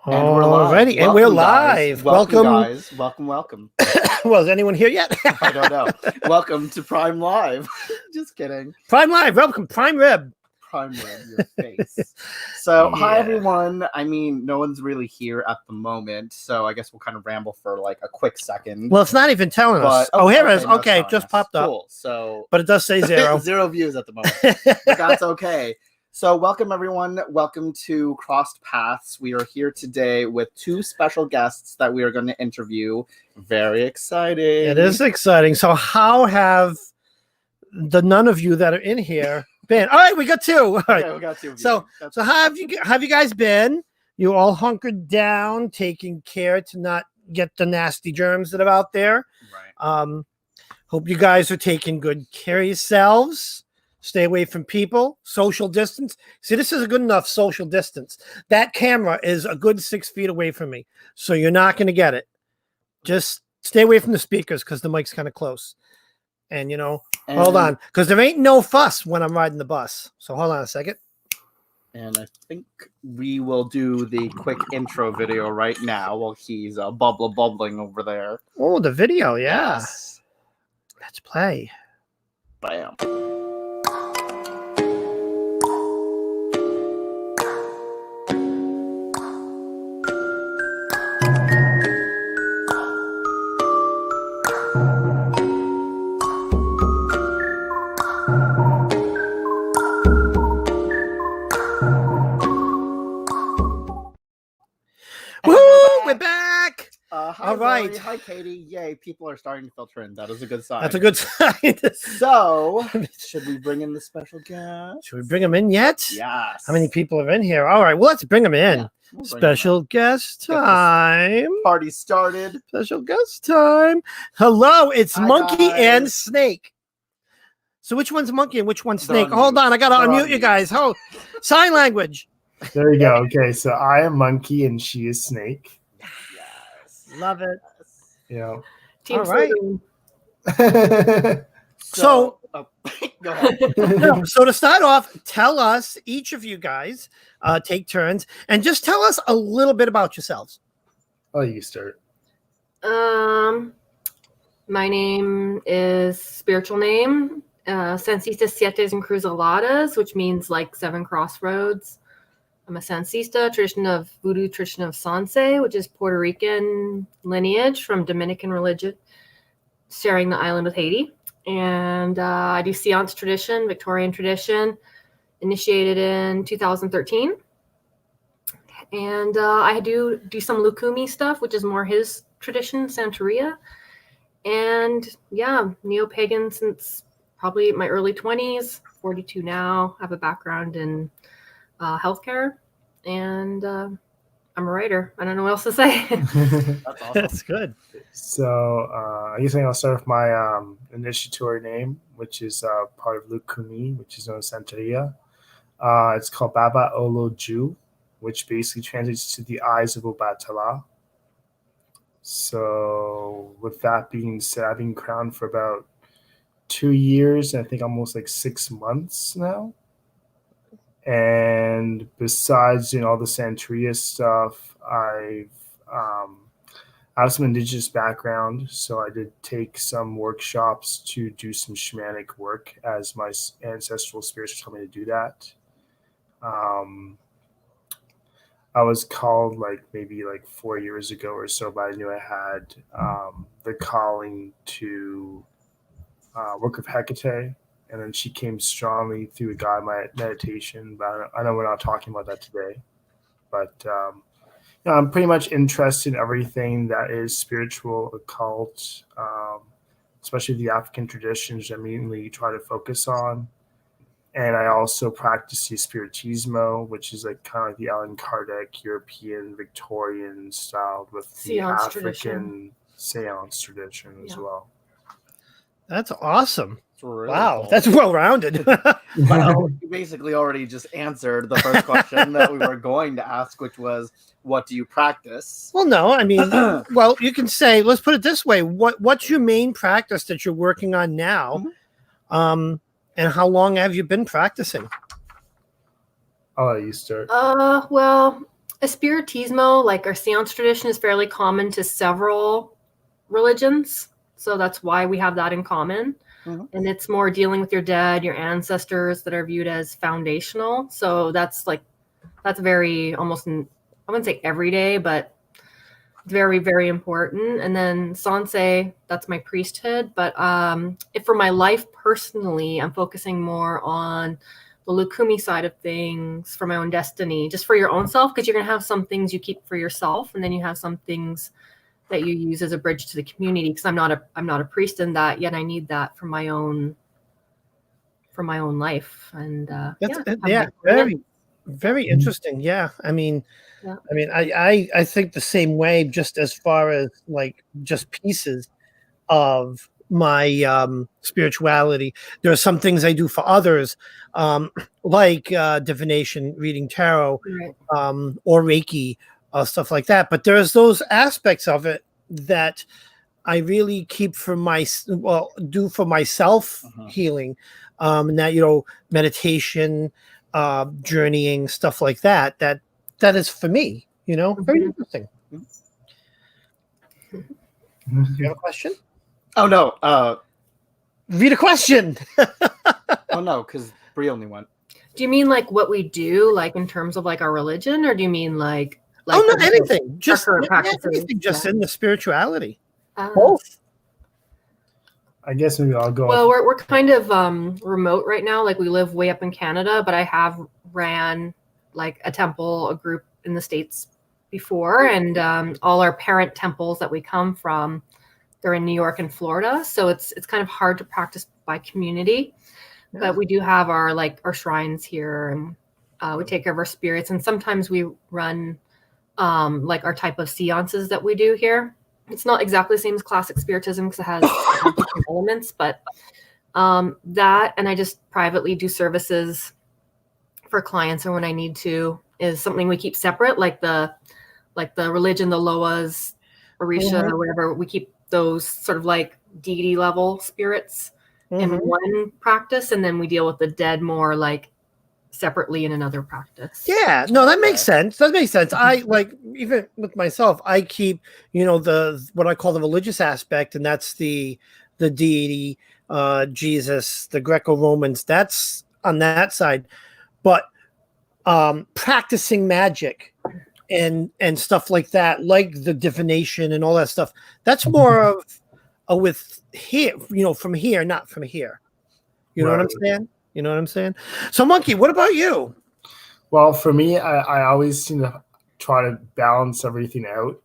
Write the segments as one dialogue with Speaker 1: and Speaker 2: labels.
Speaker 1: And we're live.
Speaker 2: Already, and we're live.
Speaker 1: Welcome, guys. Welcome.
Speaker 2: Well, is anyone here yet?
Speaker 1: I don't know. Welcome to Prime Live. Just kidding.
Speaker 2: Prime Live. Welcome, Prime Rib.
Speaker 1: Prime Rib, your face. So, Hi, everyone. I mean, no one's really here at the moment, so I guess we'll kind of ramble for like a quick second.
Speaker 2: Well, it's not even telling us. Oh, here it is. Okay, it just popped up.
Speaker 1: Cool. So,
Speaker 2: but it does say 0.
Speaker 1: 0 views at the moment. But that's okay. So welcome, everyone. Welcome to Crossed Paths. We are here today with 2 special guests that we are going to interview. Very exciting.
Speaker 2: It is exciting. So how have the none of you that are in here been? All right, we got 2. All right.
Speaker 1: Okay, we got 2.
Speaker 2: So how have you guys been? You all hunkered down, taking care to not get the nasty germs that are out there.
Speaker 1: Right.
Speaker 2: Hope you guys are taking good care of yourselves. Stay away from people, social distance. See, this is a good enough social distance. That camera is a good 6 feet away from me, so you're not going to get it. Just stay away from the speakers because the mic's kind of close. And, hold on, because there ain't no fuss when I'm riding the bus. So hold on a second.
Speaker 1: And I think we will do the quick intro video right now while he's bubbling over there.
Speaker 2: Oh, the video, yeah.
Speaker 1: Yes.
Speaker 2: Let's play.
Speaker 1: Bam.
Speaker 2: We're back.
Speaker 1: Hi,
Speaker 2: all right.
Speaker 1: Rory. Hi, Katie. Yay, people are starting to filter in. That is a good sign.
Speaker 2: That's a good sign.
Speaker 1: So, should we bring in the special guest?
Speaker 2: Should we bring him in yet?
Speaker 1: Yes.
Speaker 2: How many people are in here? All right, well, let's bring him in.
Speaker 1: Yeah, we'll
Speaker 2: special guest time.
Speaker 1: Party started.
Speaker 2: Special guest time. Hello, it's
Speaker 1: Hi,
Speaker 2: Monkey
Speaker 1: guys.
Speaker 2: and Snake. So which one's Monkey and which one's Snake?
Speaker 1: They're
Speaker 2: Hold on, I gotta
Speaker 1: They're
Speaker 2: unmute
Speaker 1: on
Speaker 2: you
Speaker 1: mute.
Speaker 2: guys. Oh, sign language.
Speaker 3: There we go. Okay, so I am Monkey and she is Snake.
Speaker 1: Yes.
Speaker 2: Love it.
Speaker 3: Yeah.
Speaker 2: All right.
Speaker 1: So, go ahead.
Speaker 2: So to start off, tell us, each of you guys, take turns, and just tell us a little bit about yourselves.
Speaker 3: Oh, you start.
Speaker 4: My name is spiritual name, Censista Siete Encrucijadas, which means like 7 crossroads. I'm a Censista, Vodou tradition of Sanse, which is Puerto Rican lineage from Dominican religion, sharing the island with Haiti. And I do seance tradition, Victorian tradition, initiated in 2013. And I do some Lukumi stuff, which is more his tradition, Santeria. And yeah, neo-pagan since probably my early 20s, 42 now. I have a background in healthcare, and I'm a writer. I don't know what else to say.
Speaker 1: That's awesome.
Speaker 2: That's good.
Speaker 3: So I guess I'll start with my initiatory name, which is part of Lukumi, which is known as Santeria. It's called Baba Oloju, which basically translates to the eyes of Obatala. So with that being said, I've been crowned for about 2 years, and I think almost like 6 months now. And besides doing all the Santeria stuff, I have some indigenous background, so I did take some workshops to do some shamanic work as my ancestral spirits told me to do that. I was called maybe 4 years ago or so, but I knew I had the calling to work with Hecate. And then she came strongly through a guided meditation. But I know we're not talking about that today. But I'm pretty much interested in everything that is spiritual, occult, especially the African traditions I mainly try to focus on. And I also practice the Spiritismo, which is kind of like the Allan Kardec, European, Victorian style with the
Speaker 4: Seance
Speaker 3: African
Speaker 4: tradition.
Speaker 3: seance tradition as well.
Speaker 2: That's awesome.
Speaker 1: Really
Speaker 2: Wow,
Speaker 1: cool.
Speaker 2: that's well-rounded.
Speaker 1: Well, you basically already just answered the first question that we were going to ask, which was, what do you practice?
Speaker 2: Well, no, I mean, well, you can say, let's put it this way. What's your main practice that you're working on now?
Speaker 1: Mm-hmm.
Speaker 2: And how long have you been practicing?
Speaker 3: I'll let you start.
Speaker 4: Well, Espiritismo, like our seance tradition, is fairly common to several religions. So that's why we have that in common.
Speaker 1: Mhm.
Speaker 4: And it's more dealing with your dead, your ancestors that are viewed as foundational. So that's very almost, I wouldn't say every day, but very, very important. And then Sansei, that's my priesthood. But if for my life personally, I'm focusing more on the Lukumi side of things for my own destiny, just for your own self, because you're going to have some things you keep for yourself, and then you have some things that you use as a bridge to the community. Because I'm not a priest in that yet. I need that for my own life. And
Speaker 2: very, very interesting. Yeah, I mean, I think the same way. Just as far as like just pieces of my spirituality. There are some things I do for others, like divination, reading tarot,
Speaker 4: Right.
Speaker 2: or Reiki, stuff like that. But there's those aspects of it that I really keep for do for myself healing, and that, meditation, journeying, stuff like that. That is for me, very interesting. Do you have a question?
Speaker 1: Oh no.
Speaker 2: Read a question.
Speaker 1: Oh no, because Bree only went.
Speaker 4: Do you mean like what we do, like in terms of like our religion, or do you mean like
Speaker 2: Oh, not anything. Just
Speaker 4: current practices?
Speaker 2: anything, just in the spirituality.
Speaker 1: Both.
Speaker 3: I guess maybe I'll go.
Speaker 4: Well, we're kind of remote right now. Like we live way up in Canada, but I have ran like a group in the States before, and all our parent temples that we come from, they're in New York and Florida. So it's kind of hard to practice by community, but we do have our shrines here, and we take care of our spirits. And sometimes we run like our type of seances that we do here. It's not exactly the same as classic spiritism because it has different elements, but that, and I just privately do services for clients, or when I need to, is something we keep separate, like the religion, the Loas, Orisha, or whatever. We keep those sort of like deity level spirits in one practice, and then we deal with the dead more like separately in another practice.
Speaker 2: Yeah, no, that makes sense. That makes sense. I like, even with myself, I keep, the what I call the religious aspect, and that's the deity, Jesus, the Greco-Romans. That's on that side, but practicing magic and stuff like that, like the divination and all that stuff, that's more of with here, from here, not from here. You know what I'm saying? You know what I'm saying? So, Monkey, what about you?
Speaker 3: Well, for me, I always seem to try to balance everything out.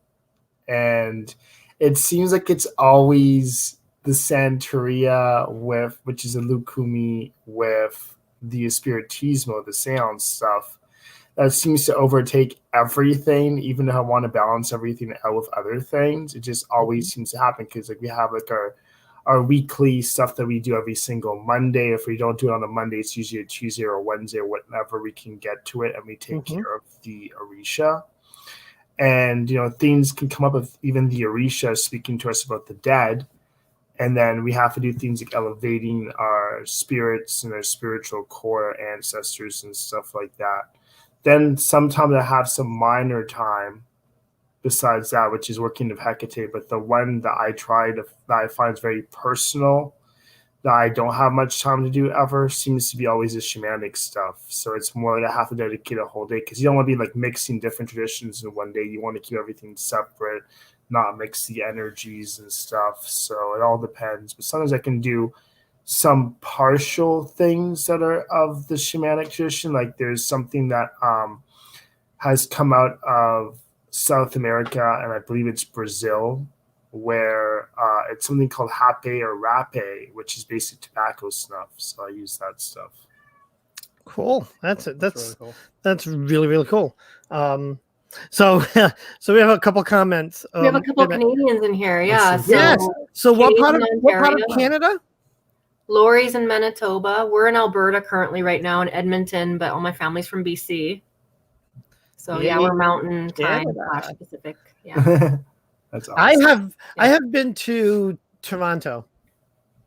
Speaker 3: And it seems like it's always the Santeria which is a Lukumi, with the Spiritismo, the seance stuff, that seems to overtake everything, even though I want to balance everything out with other things. It just always seems to happen because like we have like our weekly stuff that we do every single Monday. If we don't do it on a Monday, it's usually a Tuesday or a Wednesday or whenever we can get to it, and we take care of the Orisha. And, things can come up with even the Orisha speaking to us about the dead. And then we have to do things like elevating our spirits and our spiritual core ancestors and stuff like that. Then sometimes I have some minor time besides that, which is working of Hecate. But the one that that I find is very personal, that I don't have much time to do ever, seems to be always the shamanic stuff. So it's more like I have to dedicate a whole day, because you don't want to be like mixing different traditions in one day. You want to keep everything separate, not mix the energies and stuff. So it all depends. But sometimes I can do some partial things that are of the shamanic tradition. Like there's something that has come out of South America, and I believe it's Brazil, where it's something called hape or rape, which is basically tobacco snuff. So I use that stuff.
Speaker 2: Cool. That's
Speaker 1: really cool.
Speaker 2: That's really, really cool. So we have a couple comments.
Speaker 4: We have a couple of Canadians in here. Yeah.
Speaker 2: Yes. So what part of Canada?
Speaker 4: Laurie's in Manitoba. We're in Alberta currently right now, in Edmonton, but all my family's from BC. So we're Mountain Time / Pacific. Yeah.
Speaker 3: That's awesome.
Speaker 2: I have been to Toronto.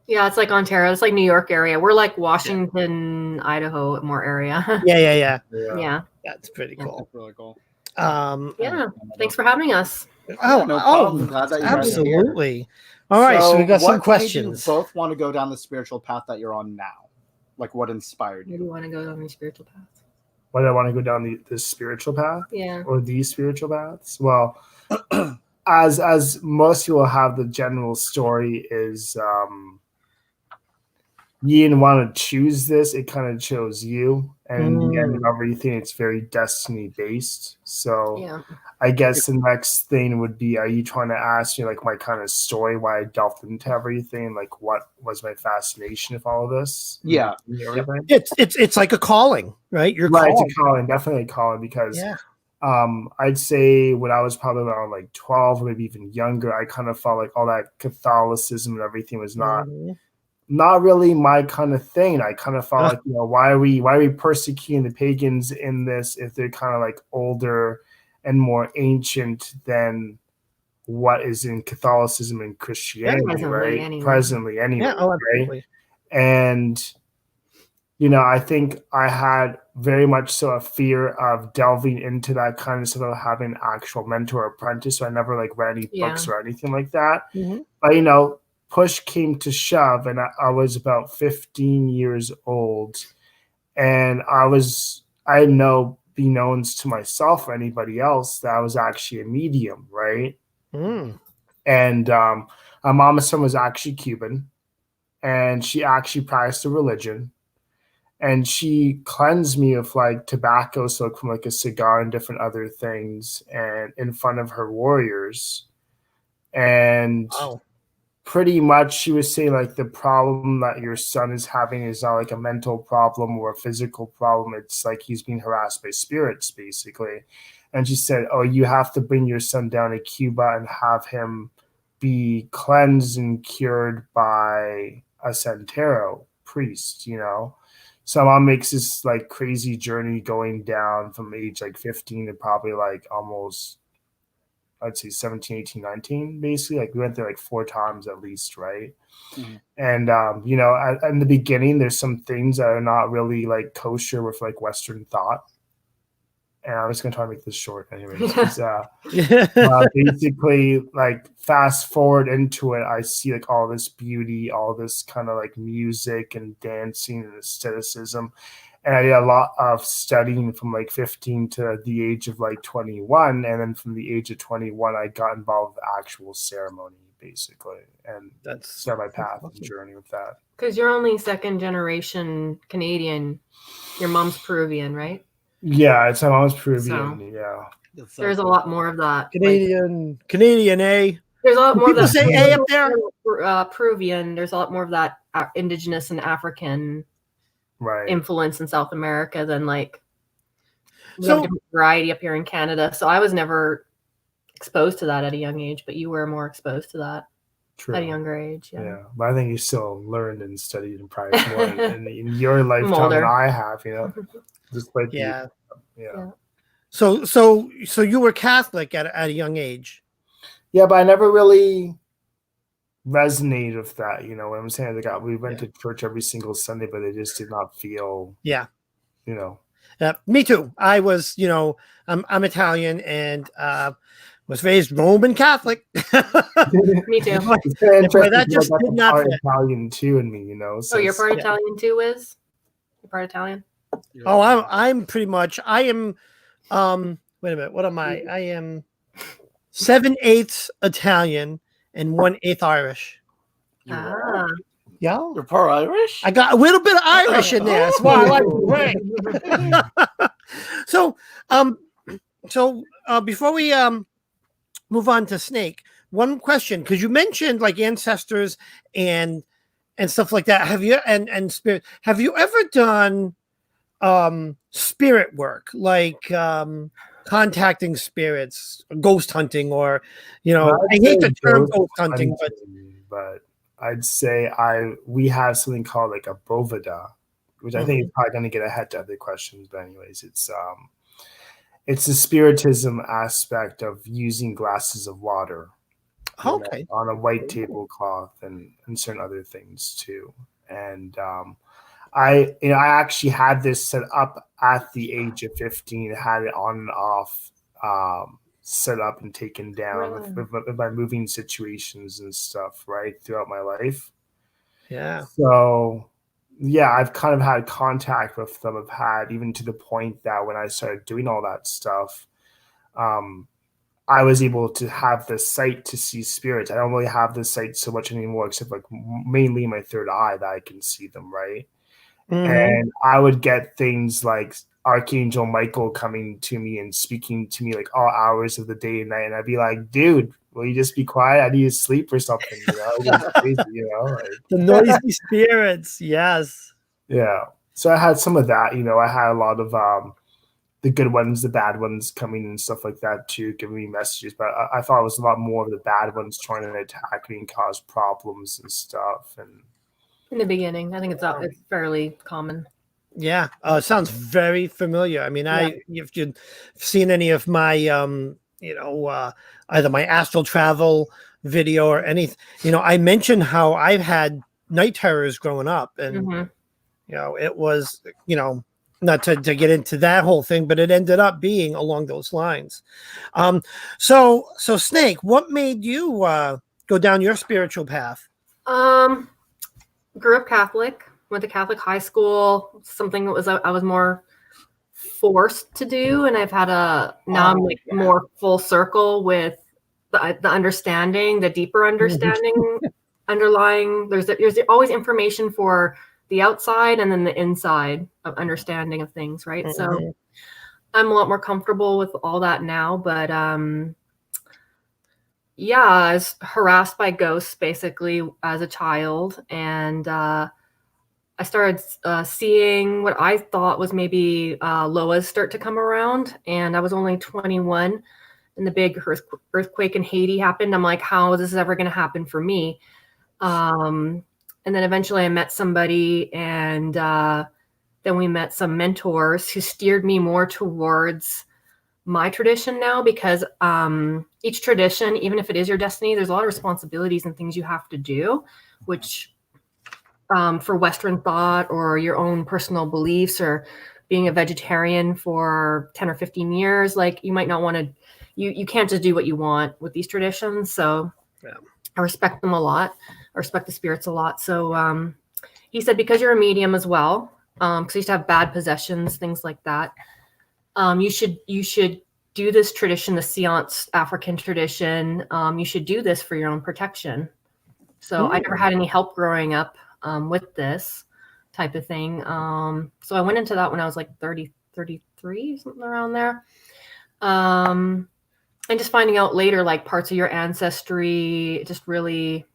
Speaker 4: Yeah, it's like Ontario. It's like New York area. We're like Washington, Idaho, more area.
Speaker 2: Yeah.
Speaker 4: Yeah.
Speaker 2: That's pretty cool.
Speaker 1: That's really cool.
Speaker 4: Yeah. Thanks for having us.
Speaker 2: Oh,
Speaker 1: no problem. Glad that you guys are here.
Speaker 2: absolutely. All right, so we got some
Speaker 1: what
Speaker 2: questions.
Speaker 1: made you both want to go down the spiritual path that you're on now? Like, what inspired
Speaker 4: Maybe you
Speaker 1: you?
Speaker 4: want to go on your spiritual path.
Speaker 3: Why do I want to go down the spiritual path?
Speaker 4: Yeah.
Speaker 3: Or these spiritual paths? Well, as most people have, the general story is you didn't want to choose this, it kind of chose you. And in the end of everything, it's very destiny based. So
Speaker 4: Yeah.
Speaker 3: I guess the next thing would be, are you trying to ask me like my kind of story, why I delved into everything, like what was my fascination with all of this?
Speaker 1: Yeah.
Speaker 3: Everything?
Speaker 2: It's like a calling, right? You're
Speaker 3: Right,
Speaker 2: called.
Speaker 3: it's a calling, definitely a calling, because
Speaker 2: Yeah.
Speaker 3: I'd say when I was probably around like 12 or maybe even younger, I kind of felt like all that Catholicism and everything was not really my kind of thing. I kind of felt like, you know, why are we persecuting the pagans in this if they're kind of like older and more ancient than what is in Catholicism and Christianity, Presently, anyway.
Speaker 2: Yeah, absolutely.
Speaker 3: Right? And you know, I think I had very much so a fear of delving into that kind of stuff, of having an actual mentor or apprentice. So I never like read any books or anything like that. But you know, push came to shove, and I was about 15 years old, and I had no beknowns to myself or anybody else that I was actually a medium, right? And my mama's son was actually Cuban, and she actually practiced a religion, and she cleansed me of like tobacco smoke from like a cigar and different other things, and in front of her warriors. And pretty much she was saying like the problem that your son is having is not like a mental problem or a physical problem. It's like he's being harassed by spirits, basically. And she said, oh, you have to bring your son down to Cuba and have him be cleansed and cured by a Santero priest, you know. So mom makes this like crazy journey going down from age like 15 to probably like almost, I'd say 17, 18, 19, basically. Like we went there like 4 times at least, right? And you know, in the beginning, there's some things that are not really like kosher with like Western thought. And I was gonna try to make this short anyways. Basically, like fast forward into it, I see like all this beauty, all this kind of like music and dancing and aestheticism. And I did a lot of studying from like 15 to the age of like 21. And then from the age of 21, I got involved with actual ceremony, basically. And that's started my path and journey with that.
Speaker 4: Because you're only second generation Canadian. Your mom's Peruvian, right?
Speaker 3: Yeah, it's my mom's Peruvian. So, yeah.
Speaker 4: There's a lot more of that.
Speaker 2: Canadian A.
Speaker 4: There's a lot more of that.
Speaker 2: Say A up there?
Speaker 4: Peruvian. There's a lot more of that indigenous and African influence in South America than like variety up here in Canada. So I was never exposed to that at a young age, but you were more exposed to that at a younger age.
Speaker 3: Yeah, but I think you still learned and studied and probably more in your lifetime than I have, you know. Just like
Speaker 2: yeah. So you were Catholic at a young age.
Speaker 3: Yeah, but I never really resonated with that. You know what I'm saying? We went to church every single Sunday, but it just did not feel.
Speaker 2: Yeah.
Speaker 3: You know.
Speaker 2: Me too. I was, you know, I'm Italian and was raised Roman Catholic.
Speaker 4: Me too.
Speaker 2: That just did not fit.
Speaker 3: Italian too in me, you know.
Speaker 4: So you're part Italian too, Wiz? You're part Italian?
Speaker 2: Oh, I'm pretty much. I am. Wait a minute. What am I? I am 7/8 Italian and 1/8 Irish.
Speaker 1: Yeah,
Speaker 2: you're
Speaker 1: part Irish.
Speaker 2: I got a little bit of Irish in there. That's why I like the ring. So before we move on to Snake, one question, because you mentioned like ancestors and stuff like that. Have you and spirit? Have you ever done spirit work, like contacting spirits, ghost hunting, or you know, I hate the term ghost hunting,
Speaker 3: but I'd say we have something called like a bovada, which I think is probably going to get ahead to other questions. But anyways, it's the spiritism aspect of using glasses of water, on a white tablecloth and certain other things too. And I actually had this set up at the age of 15, had it on and off set up and taken down with my moving situations and stuff, right, throughout my life.
Speaker 2: Yeah.
Speaker 3: So, yeah, I've kind of had contact with them. I've had even to the point that when I started doing all that stuff, I was able to have the sight to see spirits. I don't really have the sight so much anymore, except like mainly my third eye that I can see them, right? And I would get things like Archangel Michael coming to me and speaking to me like all hours of the day and night, and I'd be like, dude, will you just be quiet? I need to sleep or something, you know? It's crazy, you know? Like,
Speaker 2: the noisy spirits, yes.
Speaker 3: yeah. So I had some of that, you know. I had a lot of the good ones, the bad ones coming and stuff like that too, giving me messages. But I thought it was a lot more of the bad ones trying to attack me and cause problems and stuff. And
Speaker 4: in the beginning, I think it's fairly common.
Speaker 2: Yeah, sounds very familiar. I mean, if you've seen any of my, either my astral travel video or anything, I mentioned how I've had night terrors growing up, and it was, not to get into that whole thing, but it ended up being along those lines. So Snake, what made you go down your spiritual path?
Speaker 4: Grew up Catholic, went to Catholic high school, something that I was more forced to do. And I've had now I'm like more full circle with the understanding, the deeper understanding underlying. There's always information for the outside and then the inside of understanding of things, right? So I'm a lot more comfortable with all that now, but I was harassed by ghosts basically as a child, and I started seeing what I thought was maybe Loas start to come around, and I was only 21, and the big earthquake in Haiti happened. I'm like, how is this ever going to happen for me? And then eventually I met somebody, and then we met some mentors who steered me more towards my tradition now, because each tradition, even if it is your destiny, there's a lot of responsibilities and things you have to do, which for Western thought or your own personal beliefs, or being a vegetarian for 10 or 15 years, like you might not want to, you can't just do what you want with these traditions. So I respect them a lot. I respect the spirits a lot. So he said, because you're a medium as well, because I used to have bad possessions, things like that. You should do this tradition, the seance African tradition. You should do this for your own protection. So I never had any help growing up with this type of thing. So I went into that when I was like 30, 33, something around there. And just finding out later, like parts of your ancestry, just really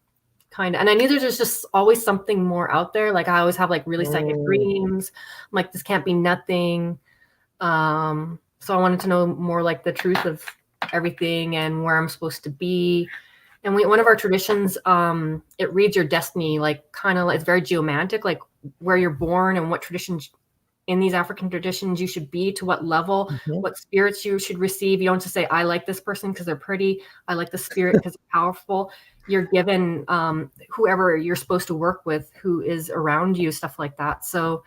Speaker 4: kind of, and I knew there's just always something more out there. Like I always have like really psychic dreams. I'm like, this can't be nothing. So I wanted to know more like the truth of everything and where I'm supposed to be. And one of our traditions, it reads your destiny, like kind of like, it's very geomantic, like where you're born and what traditions in these African traditions you should be, to what level, what spirits you should receive. You don't just say, I like this person because they're pretty. I like the spirit because they're powerful. You're given whoever you're supposed to work with, who is around you, stuff like that. So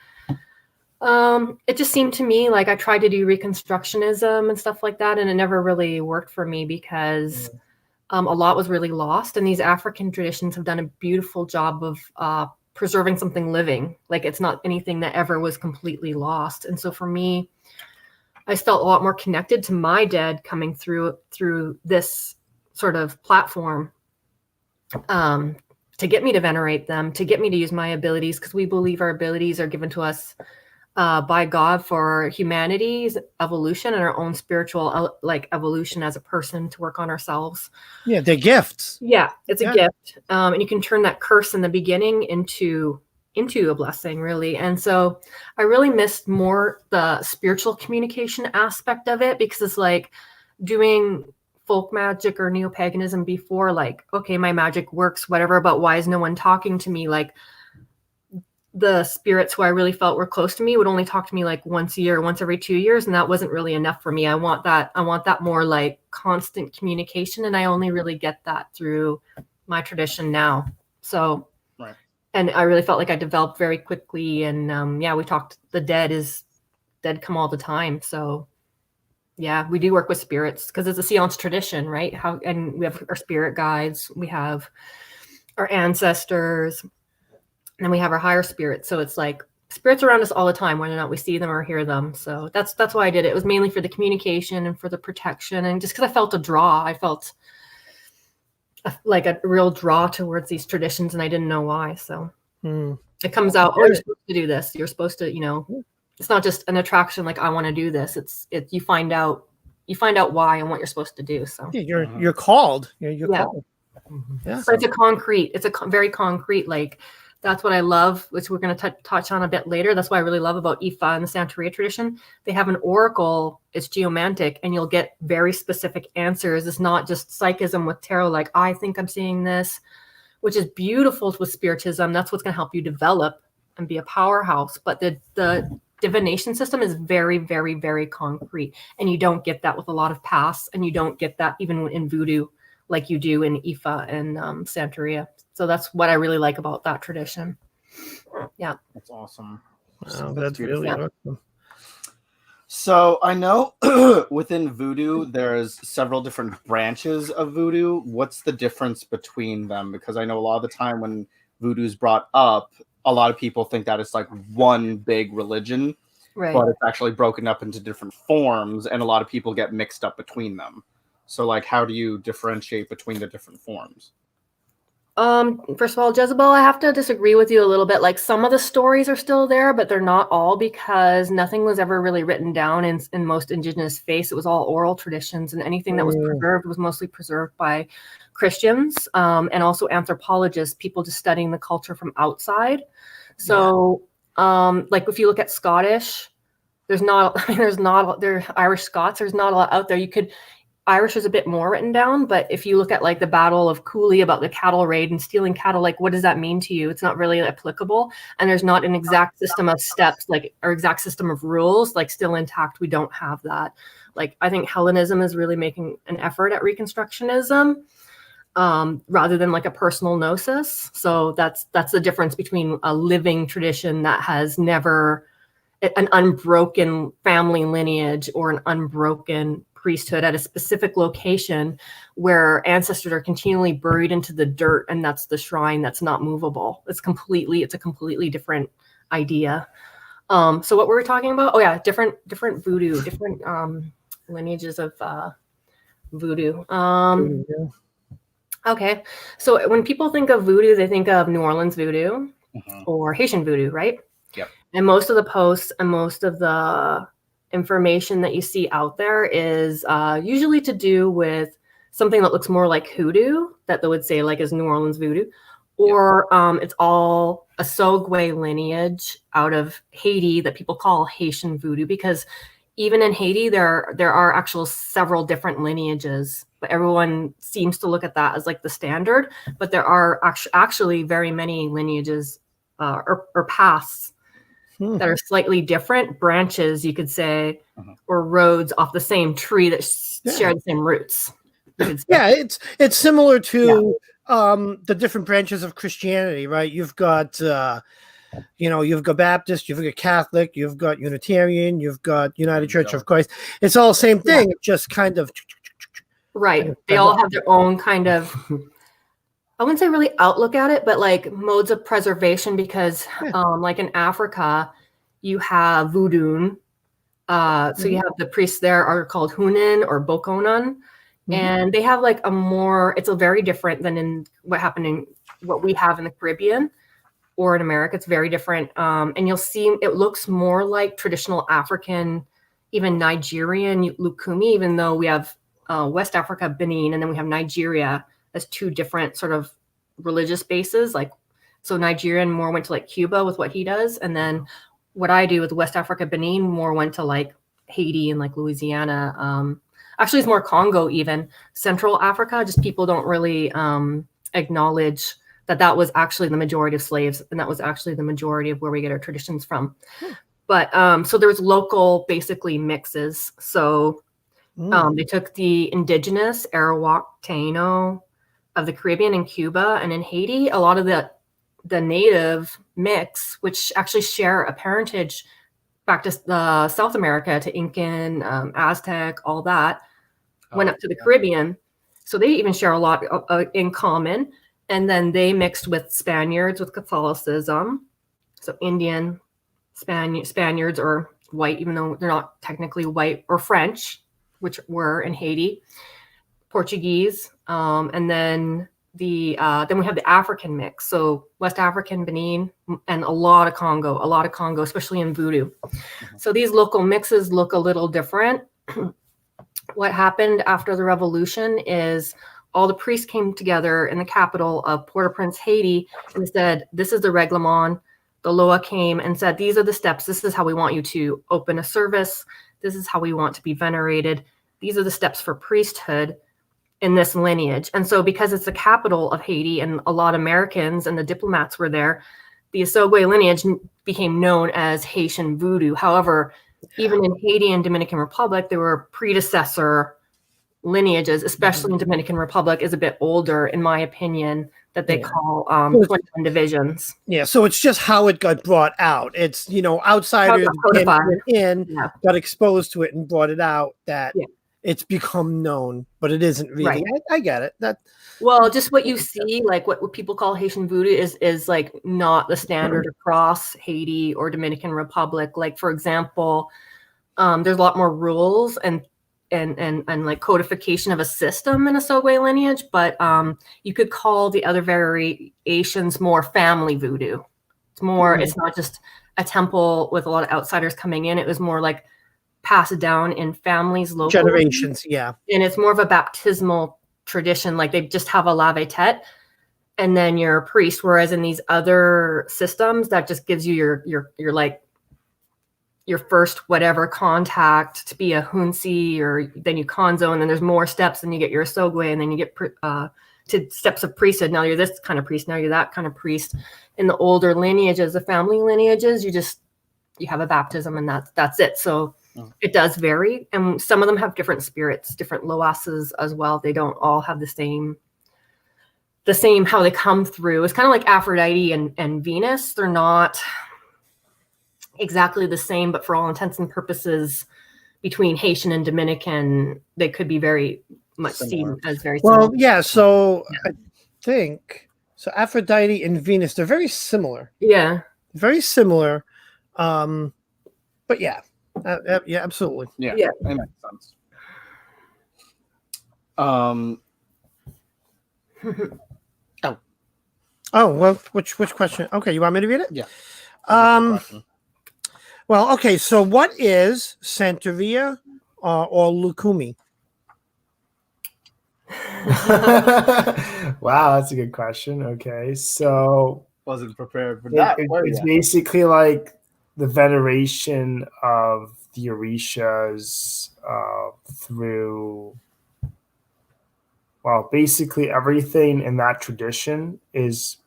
Speaker 4: it just seemed to me like I tried to do Reconstructionism and stuff like that, and it never really worked for me, because a lot was really lost. And these African traditions have done a beautiful job of preserving something living. Like it's not anything that ever was completely lost. And so for me, I felt a lot more connected to my dead coming through this sort of platform, to get me to venerate them, to get me to use my abilities, because we believe our abilities are given to us by God for humanity's evolution and our own spiritual evolution as a person, to work on ourselves.
Speaker 2: Yeah, they're gifts.
Speaker 4: Yeah, it's a gift. And you can turn that curse in the beginning into a blessing, really. And so I really missed more the spiritual communication aspect of it, because it's like doing folk magic or neo-paganism before, like, okay, my magic works, whatever, but why is no one talking to me? Like, the spirits who I really felt were close to me would only talk to me like once a year, once every 2 years. And that wasn't really enough for me. I want that more like constant communication. And I only really get that through my tradition now. So, and I really felt like I developed very quickly. And we talked, the dead come all the time. So Yeah, we do work with spirits because it's a seance tradition, right? And we have our spirit guides, we have our ancestors, and then we have our higher spirits. So it's like spirits around us all the time, whether or not we see them or hear them. So that's why I did it. It was mainly for the communication and for the protection, and just because I felt a draw. I felt like a real draw towards these traditions, and I didn't know why. So it comes out. Oh, you're supposed to do this. You're supposed to, it's not just an attraction. Like I want to do this. You find out why and what you're supposed to do. So
Speaker 2: yeah, you're called. You're called.
Speaker 4: Yeah. But it's a very concrete, like that's what I love, which we're going to touch on a bit later. That's what I really love about Ifa and the Santeria tradition. They have an oracle. It's geomantic, and you'll get very specific answers. It's not just psychism with tarot. Like I think I'm seeing this, which is beautiful with spiritism. That's what's going to help you develop and be a powerhouse. But the divination system is very, very, very concrete, and you don't get that with a lot of paths, and you don't get that even in voodoo like you do in Ifa and Santeria. So that's what I really like about that tradition. Yeah,
Speaker 1: that's awesome.
Speaker 2: Wow, that's really awesome.
Speaker 1: So I know within voodoo, there's several different branches of voodoo. What's the difference between them? Because I know a lot of the time when voodoo is brought up, a lot of people think that it's like one big religion,
Speaker 4: right?
Speaker 1: But it's actually broken up into different forms, and a lot of people get mixed up between them. So like, how do you differentiate between the different forms?
Speaker 4: First of all, Jezebel, I have to disagree with you a little bit. Like some of the stories are still there, but they're not all, because nothing was ever really written down in most indigenous faiths. It was all oral traditions, and anything that was preserved was mostly preserved by Christians, and also anthropologists, people just studying the culture from outside. So, like if you look at Scottish, there's Irish Scots, there's not a lot out there. Irish is a bit more written down, but if you look at like the Battle of Cooley about the cattle raid and stealing cattle, like what does that mean to you? It's not really applicable, and there's not an exact system of steps, like or exact system of rules, like still intact. We don't have that. Like I think Hellenism is really making an effort at Reconstructionism, rather than like a personal gnosis. So that's the difference between a living tradition that has never an unbroken family lineage or an unbroken priesthood at a specific location where ancestors are continually buried into the dirt, and that's the shrine that's not movable. It's a completely different idea. So what were we talking about? Oh yeah, different voodoo, different lineages of voodoo. Okay, so when people think of voodoo, they think of New Orleans voodoo or Haitian voodoo, right?
Speaker 1: Yep.
Speaker 4: And most of the posts and most of the information that you see out there is usually to do with something that looks more like hoodoo, that they would say like is New Orleans voodoo, or it's all a Sogwe lineage out of Haiti that people call Haitian voodoo, because even in Haiti there are actual several different lineages, but everyone seems to look at that as like the standard. But there are actually very many lineages or paths that are slightly different branches, you could say, or roads off the same tree that share the same roots.
Speaker 2: Yeah, it's similar to the different branches of Christianity, right? You've got you've got Baptist, you've got Catholic, you've got Unitarian, you've got United Church of Christ. It's all the same thing, just kind of
Speaker 4: right. They all have their own kind of, I wouldn't say really outlook at it, but like modes of preservation, because like in Africa, you have voodoo. So you have the priests there are called Hunan or Bokonon, and they have like it's a very different than in what we have in the Caribbean or in America. It's very different. And you'll see it looks more like traditional African, even Nigerian Lukumi, even though we have West Africa, Benin, and then we have Nigeria as two different sort of religious bases. Like, so Nigerian more went to like Cuba with what he does, and then what I do with West Africa, Benin more went to like Haiti and like Louisiana. Actually, it's more Congo, even Central Africa. Just people don't really acknowledge that was actually the majority of slaves, and that was actually the majority of where we get our traditions from. But so there's local basically mixes. So they took the indigenous Arawak Taino of the Caribbean and Cuba, and in Haiti, a lot of the native mix, which actually share a parentage back to South America, to Incan, Aztec, all that, went up to the Caribbean. So they even share a lot in common. And then they mixed with Spaniards, with Catholicism. So Indian, Spaniards, or white, even though they're not technically white, or French, which were in Haiti, Portuguese, and then we have the African mix. So West African, Benin, and a lot of Congo, especially in Voodoo. So these local mixes look a little different. What happened after the revolution is all the priests came together in the capital of Port-au-Prince, Haiti, and said, this is the reglement. The Loa came and said, these are the steps. This is how we want you to open a service. This is how we want to be venerated. These are the steps for priesthood in this lineage. And so because it's the capital of Haiti and a lot of Americans and the diplomats were there, the Asogwe lineage became known as Haitian Voodoo. However, even in Haiti and Dominican Republic, there were predecessor lineages, especially in Dominican Republic, is a bit older, in my opinion, that they call 21 divisions.
Speaker 2: Yeah, so it's just how it got brought out. It's, outsiders got exposed to it and brought it out, that it's become known, but it isn't really.
Speaker 4: Right.
Speaker 2: I get it.
Speaker 4: Well, just what you see, like what people call Haitian Voodoo is like not the standard across Haiti or Dominican Republic. Like, for example, there's a lot more rules and like codification of a system in a Asogwe lineage, but you could call the other variations more family voodoo. It's more, it's not just a temple with a lot of outsiders coming in. It was more like passed down in families locally.
Speaker 2: Generations, yeah.
Speaker 4: And it's more of a baptismal tradition. Like they just have a lave-tete and then you're a priest. Whereas in these other systems, that just gives you your like your first whatever contact to be a hunsi, or then you konzo, and then there's more steps, and you get your Asogwe, and then you get to steps of priesthood. Now you're this kind of priest, now you're that kind of priest. In the older lineages, the family lineages, you have a baptism, and that's it. So it does vary, and some of them have different spirits, different loases as well. They don't all have the same how they come through. It's kind of like Aphrodite and Venus. They're not exactly the same, but for all intents and purposes, between Haitian and Dominican, they could be very much seen as very similar.
Speaker 2: Well, yeah. So I think so. Aphrodite and Venus, they're very similar.
Speaker 4: Yeah,
Speaker 2: very similar. But yeah, yeah, absolutely.
Speaker 1: Yeah, that makes sense.
Speaker 2: Oh, well, which question? Okay, you want me to read it?
Speaker 1: Yeah.
Speaker 2: Well, okay. So, what is Santeria or Lukumi?
Speaker 3: Wow, that's a good question. Okay, so
Speaker 1: wasn't prepared for that.
Speaker 3: It's basically like the veneration of the Orishas through, well, basically everything in that tradition is,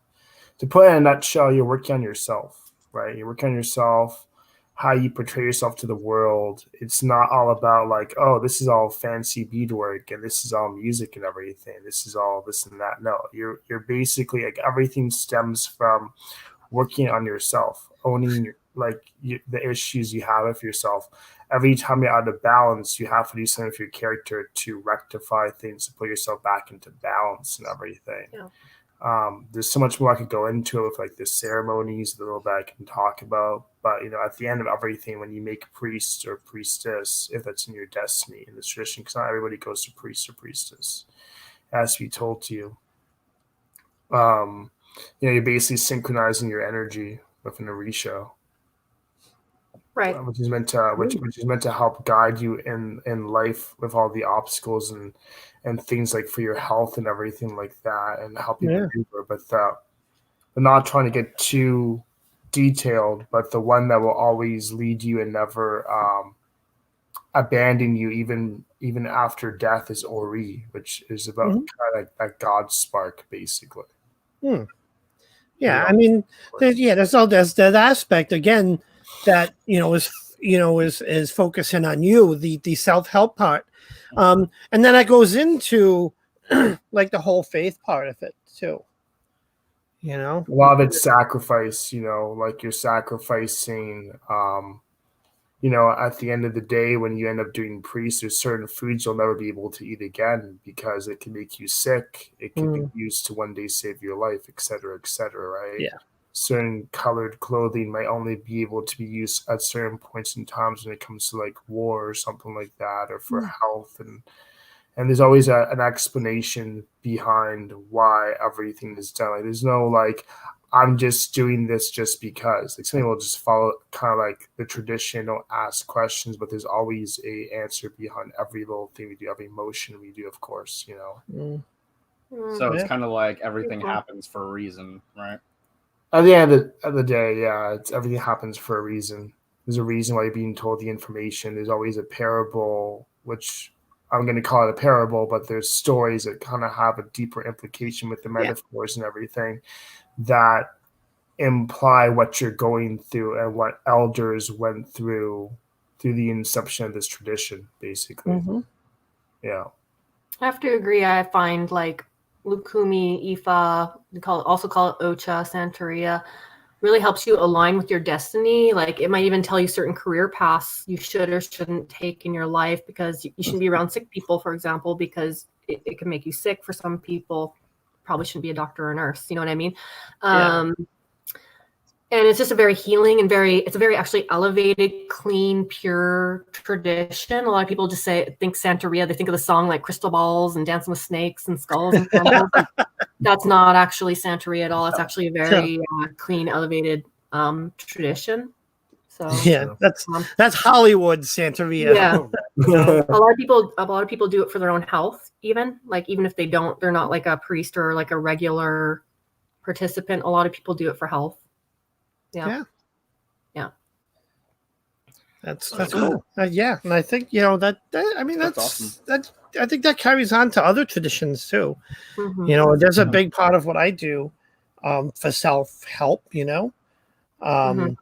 Speaker 3: to put it in a nutshell, you're working on yourself, right? You're working on yourself, how you portray yourself to the world. It's not all about like, oh, this is all fancy beadwork and this is all music and everything. This is all this and that. No, you're basically like everything stems from working on yourself, owning the issues you have with yourself. Every time you're out of balance, you have to do something for your character to rectify things, to put yourself back into balance and everything. Yeah. There's so much more I could go into it with like the ceremonies, a little bit I can talk about. But, at the end of everything, when you make a priest or priestess, if that's in your destiny in this tradition, because not everybody goes to priest or priestess, it has to be told to you. You're basically synchronizing your energy with an Orisha.
Speaker 4: Right.
Speaker 3: Which is meant to help guide you in life with all the obstacles and things like for your health and everything like that, and help you maneuver. But we're not trying to get too detailed, but the one that will always lead you and never abandon you even after death is Ori, which is about kind of like that God spark, basically.
Speaker 2: Yeah, I mean, there's that aspect again that is focusing on you, the self-help part, and then that goes into like the whole faith part of it too. A
Speaker 3: lot of it's sacrifice. Like you're sacrificing you know, at the end of the day, when you end up doing priest, there's certain foods you'll never be able to eat again because it can make you sick. It can be used to one day save your life, et cetera, right?
Speaker 2: Yeah.
Speaker 3: Certain colored clothing might only be able to be used at certain points in times when it comes to like war or something like that, or for health. And there's always an explanation behind why everything is done. Like, there's no like, I'm just doing this just because. Like, something will just follow kind of like the tradition, don't ask questions, but there's always a answer behind every little thing we do, every motion we do, of course, you know.
Speaker 1: So it's kind of like everything happens for a reason, right?
Speaker 3: At the end of the day, yeah, everything happens for a reason. There's a reason why you're being told the information. There's always a parable, which I'm going to call it a parable, but there's stories that kind of have a deeper implication with the metaphors and everything that imply what you're going through and what elders went through the inception of this tradition, basically. Yeah.
Speaker 4: I have to agree. I find like Lukumi, Ifa, also call it Ocha, Santeria, really helps you align with your destiny. Like, it might even tell you certain career paths you should or shouldn't take in your life, because you shouldn't be around sick people, for example, because it can make you sick. For some people, probably shouldn't be a doctor or a nurse. You know what I mean? And it's just a very healing and it's a very actually elevated, clean, pure tradition. A lot of people just think Santeria. They think of the song like Crystal Balls and Dancing with Snakes and Skulls and Candles. That's not actually Santeria at all. It's actually a very clean, elevated tradition. So
Speaker 2: that's Hollywood Santeria.
Speaker 4: Yeah. A lot of people do it for their own health, even if they're not like a priest or like a regular participant. A lot of people do it for health. Yeah.
Speaker 2: That's cool. And I think that's
Speaker 1: awesome.
Speaker 2: I think that carries on to other traditions too. You know, there's a big part of what I do for self-help, you know,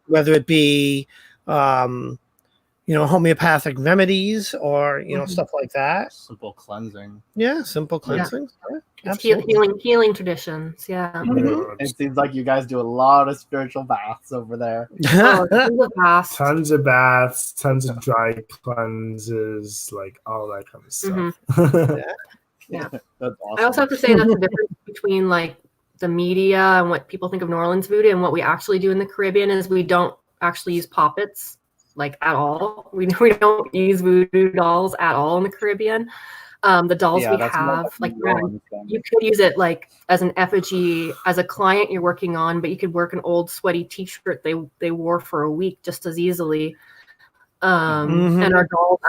Speaker 2: whether it be homeopathic remedies or stuff like that.
Speaker 1: Simple cleansing.
Speaker 2: Yeah, simple cleansing. Yeah.
Speaker 4: It's healing traditions. Yeah.
Speaker 1: It seems like you guys do a lot of spiritual baths over there.
Speaker 3: Tons of baths, tons of dry cleanses, like all that kind of stuff.
Speaker 4: Yeah.
Speaker 1: That's awesome.
Speaker 4: I also have to say that's the difference between like the media and what people think of New Orleans voodoo and what we actually do in the Caribbean is we don't actually use poppets like at all. We don't use voodoo dolls at all in the Caribbean. The dolls we have, like you could use it like as an effigy as a client you're working on, but you could work an old sweaty T-shirt they wore for a week just as easily. And our dolls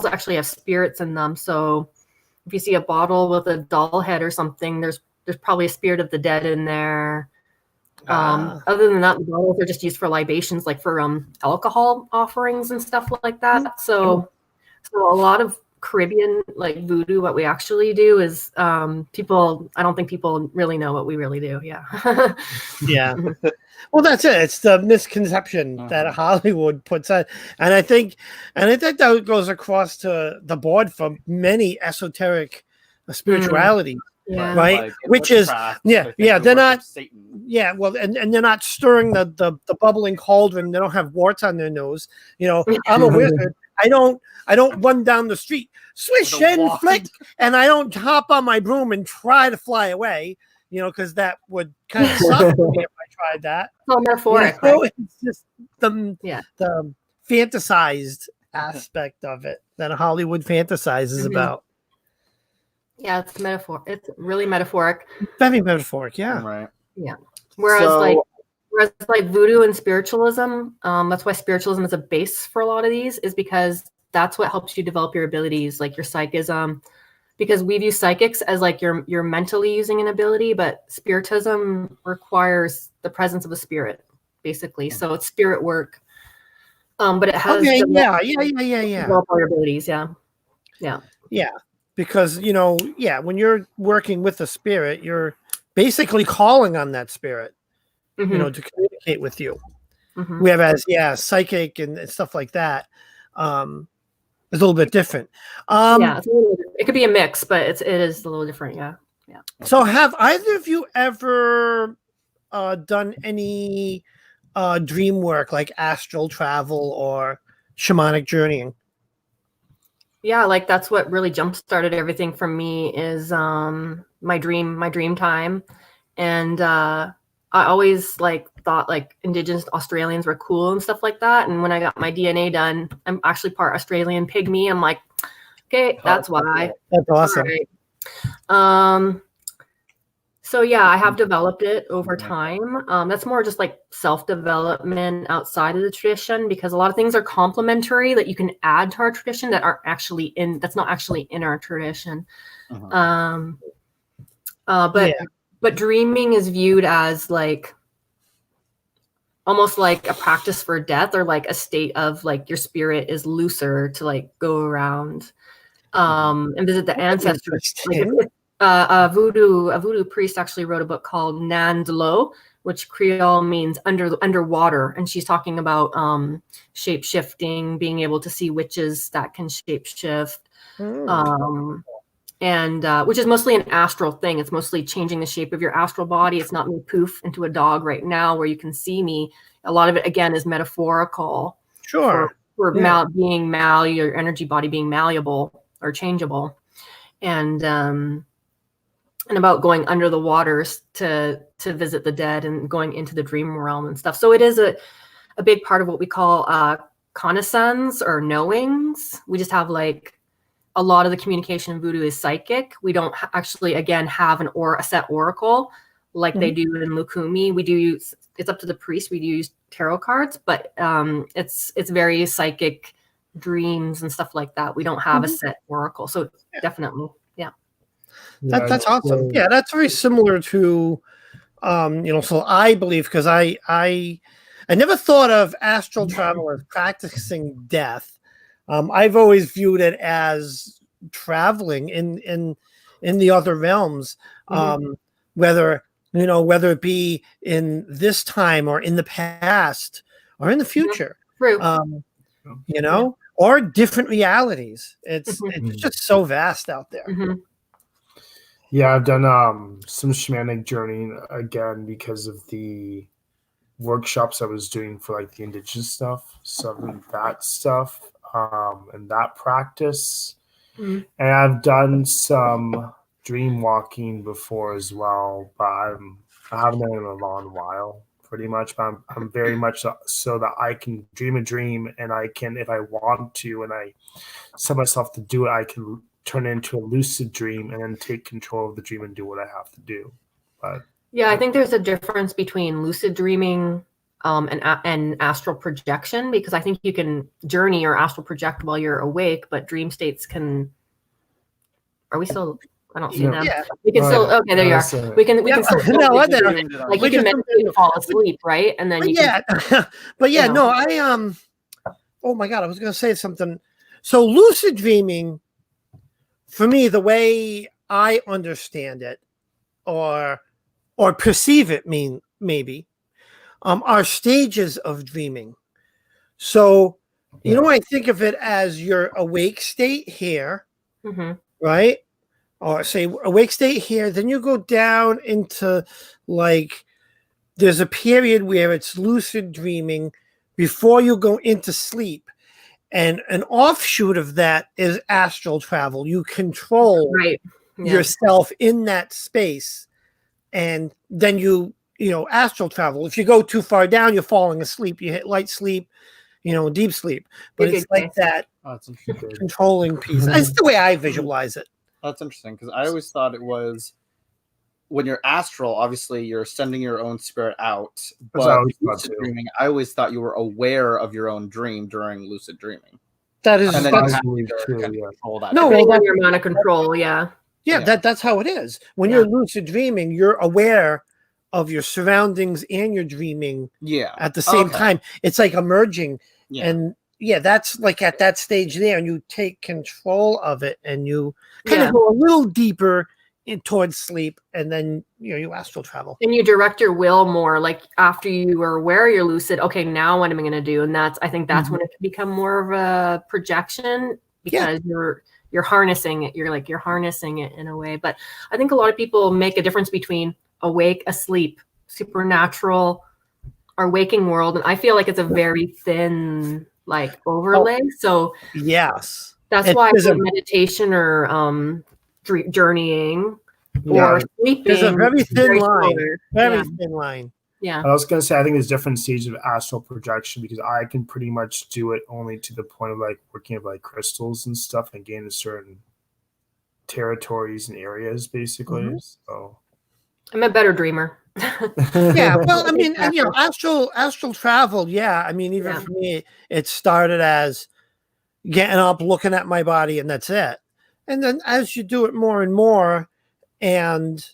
Speaker 4: actually have spirits in them. So if you see a bottle with a doll head or something, there's probably a spirit of the dead in there. Other than that, the bottles are just used for libations, like for alcohol offerings and stuff like that. So a lot of Caribbean like voodoo, what we actually do is I don't think people really know what we really do.
Speaker 2: Yeah. Well, that's it. It's the misconception that Hollywood puts on, and I think that goes across to the board for many esoteric spirituality.
Speaker 4: Yeah.
Speaker 2: Right,
Speaker 1: like
Speaker 2: which is they're not
Speaker 1: Satan.
Speaker 2: And they're not stirring the bubbling cauldron. They don't have warts on their nose. You know, I'm a wizard. I don't run down the street, swish and flick, and I don't hop on my broom and try to fly away. You know, because that would kind of suck for me if I tried that.
Speaker 4: So metaphoric.
Speaker 2: It's just the fantasized aspect of it that Hollywood fantasizes about.
Speaker 4: Yeah, it's metaphor. It's really metaphoric.
Speaker 2: Very metaphoric, yeah.
Speaker 1: Right.
Speaker 4: Yeah. Whereas voodoo and spiritualism, that's why spiritualism is a base for a lot of these, is because that's what helps you develop your abilities, like your psychism. Because we view psychics as like you're mentally using an ability, but spiritism requires the presence of a spirit, basically. So it's spirit work. But it has develop our abilities,
Speaker 2: Yeah. Because, when you're working with a spirit, you're basically calling on that spirit, to communicate with you. Whereas, psychic and stuff like that is a little bit different.
Speaker 4: It could be a mix, but it is a little different. Yeah.
Speaker 2: So have either of you ever done any dream work like astral travel or shamanic journeying?
Speaker 4: Yeah, like that's what really jump started everything for me is my dream time. And I always like thought like Indigenous Australians were cool and stuff like that. And when I got my DNA done, I'm actually part Australian pygmy. I'm like, okay, that's why.
Speaker 2: That's awesome.
Speaker 4: Right. So yeah, I have developed it over time. That's more just like self-development outside of the tradition, because a lot of things are complementary that you can add to our tradition that aren't actually that's not actually in our tradition. But dreaming is viewed as like almost like a practice for death, or like a state of like your spirit is looser to like go around and visit the ancestors. Like a voodoo priest actually wrote a book called Nandlo, which Creole means underwater, and she's talking about shape shifting, being able to see witches that can shape shift, and which is mostly an astral thing. It's mostly changing the shape of your astral body. It's not me poof into a dog right now where you can see me. A lot of it again is metaphorical.
Speaker 2: Sure.
Speaker 4: For being your energy body being malleable or changeable, and about going under the waters to visit the dead and going into the dream realm and stuff. So it is a big part of what we call connaissance or knowings. We just have like a lot of the communication in voodoo is psychic. We don't actually, again, have a set oracle like they do in Lukumi. We do use, it's up to the priest. We do use tarot cards, but it's very psychic dreams and stuff like that. We don't have a set oracle. So definitely,
Speaker 2: That's awesome. Yeah, that's very similar to, so I believe, because I never thought of astral travel as practicing death. I've always viewed it as traveling in the other realms, whether it be in this time or in the past or in the future, or different realities. It's just so vast out there.
Speaker 3: Yeah, I've done some shamanic journeying again because of the workshops I was doing for like the Indigenous stuff. So that stuff and that practice. And I've done some dream walking before as well, but I haven't done it in a long while, pretty much. But I'm very much so that I can dream a dream, and I can, if I want to, and I set myself to do it, I can turn it into a lucid dream and then take control of the dream and do what I have to do. But
Speaker 4: yeah, I think there's a difference between lucid dreaming and astral projection, because I think you can journey or astral project while you're awake, but dream states can. Are we still? I don't see them. Yeah. We can still. Okay, there you are. We can still.
Speaker 2: No,
Speaker 4: like you can meditate and fall asleep, right? And then
Speaker 2: Oh my God, I was going to say something. So lucid dreaming, for me, the way I understand it, or perceive it, maybe, are stages of dreaming. So, I think of it as your awake state here, right? Or say awake state here. Then you go down into like, there's a period where it's lucid dreaming before you go into sleep. And an offshoot of that is astral travel. You control yourself in that space. And then you astral travel. If you go too far down, you're falling asleep. You hit light sleep, deep sleep. But it's like that controlling piece. That's the way I visualize it.
Speaker 1: That's interesting, because I always thought it was when you're astral, obviously you're sending your own spirit out. But lucid dreaming, I always thought you were aware of your own dream during lucid dreaming.
Speaker 2: That is,
Speaker 1: and then
Speaker 2: that's
Speaker 4: when you're out of control,
Speaker 2: that's how it is. When you're lucid dreaming, you're aware of your surroundings and you're dreaming at the same time. It's like emerging. And that's like at that stage there, and you take control of it, and you kind of go a little deeper towards sleep, and then you astral travel.
Speaker 4: And you direct your will more, like after you are aware you're lucid, okay, now what am I going to do? And I think that's when it can become more of a projection, because you're harnessing it. You're harnessing it in a way. But I think a lot of people make a difference between awake, asleep, supernatural, our waking world, and I feel like it's a very thin like overlay. So
Speaker 2: Yes.
Speaker 4: that's why meditation or journeying or sleeping.
Speaker 2: There's a very thin line.
Speaker 4: similar.
Speaker 2: Very thin line.
Speaker 4: Yeah.
Speaker 3: I was going to say, I think there's different stages of astral projection because I can pretty much do it only to the point of like working with like crystals and stuff and gaining certain territories and areas, basically. So
Speaker 4: I'm a better dreamer.
Speaker 2: Yeah, well, I mean, and, you know, astral travel. Yeah, I mean, even for me, it started as getting up, looking at my body, and that's it. And then as you do it more and more, and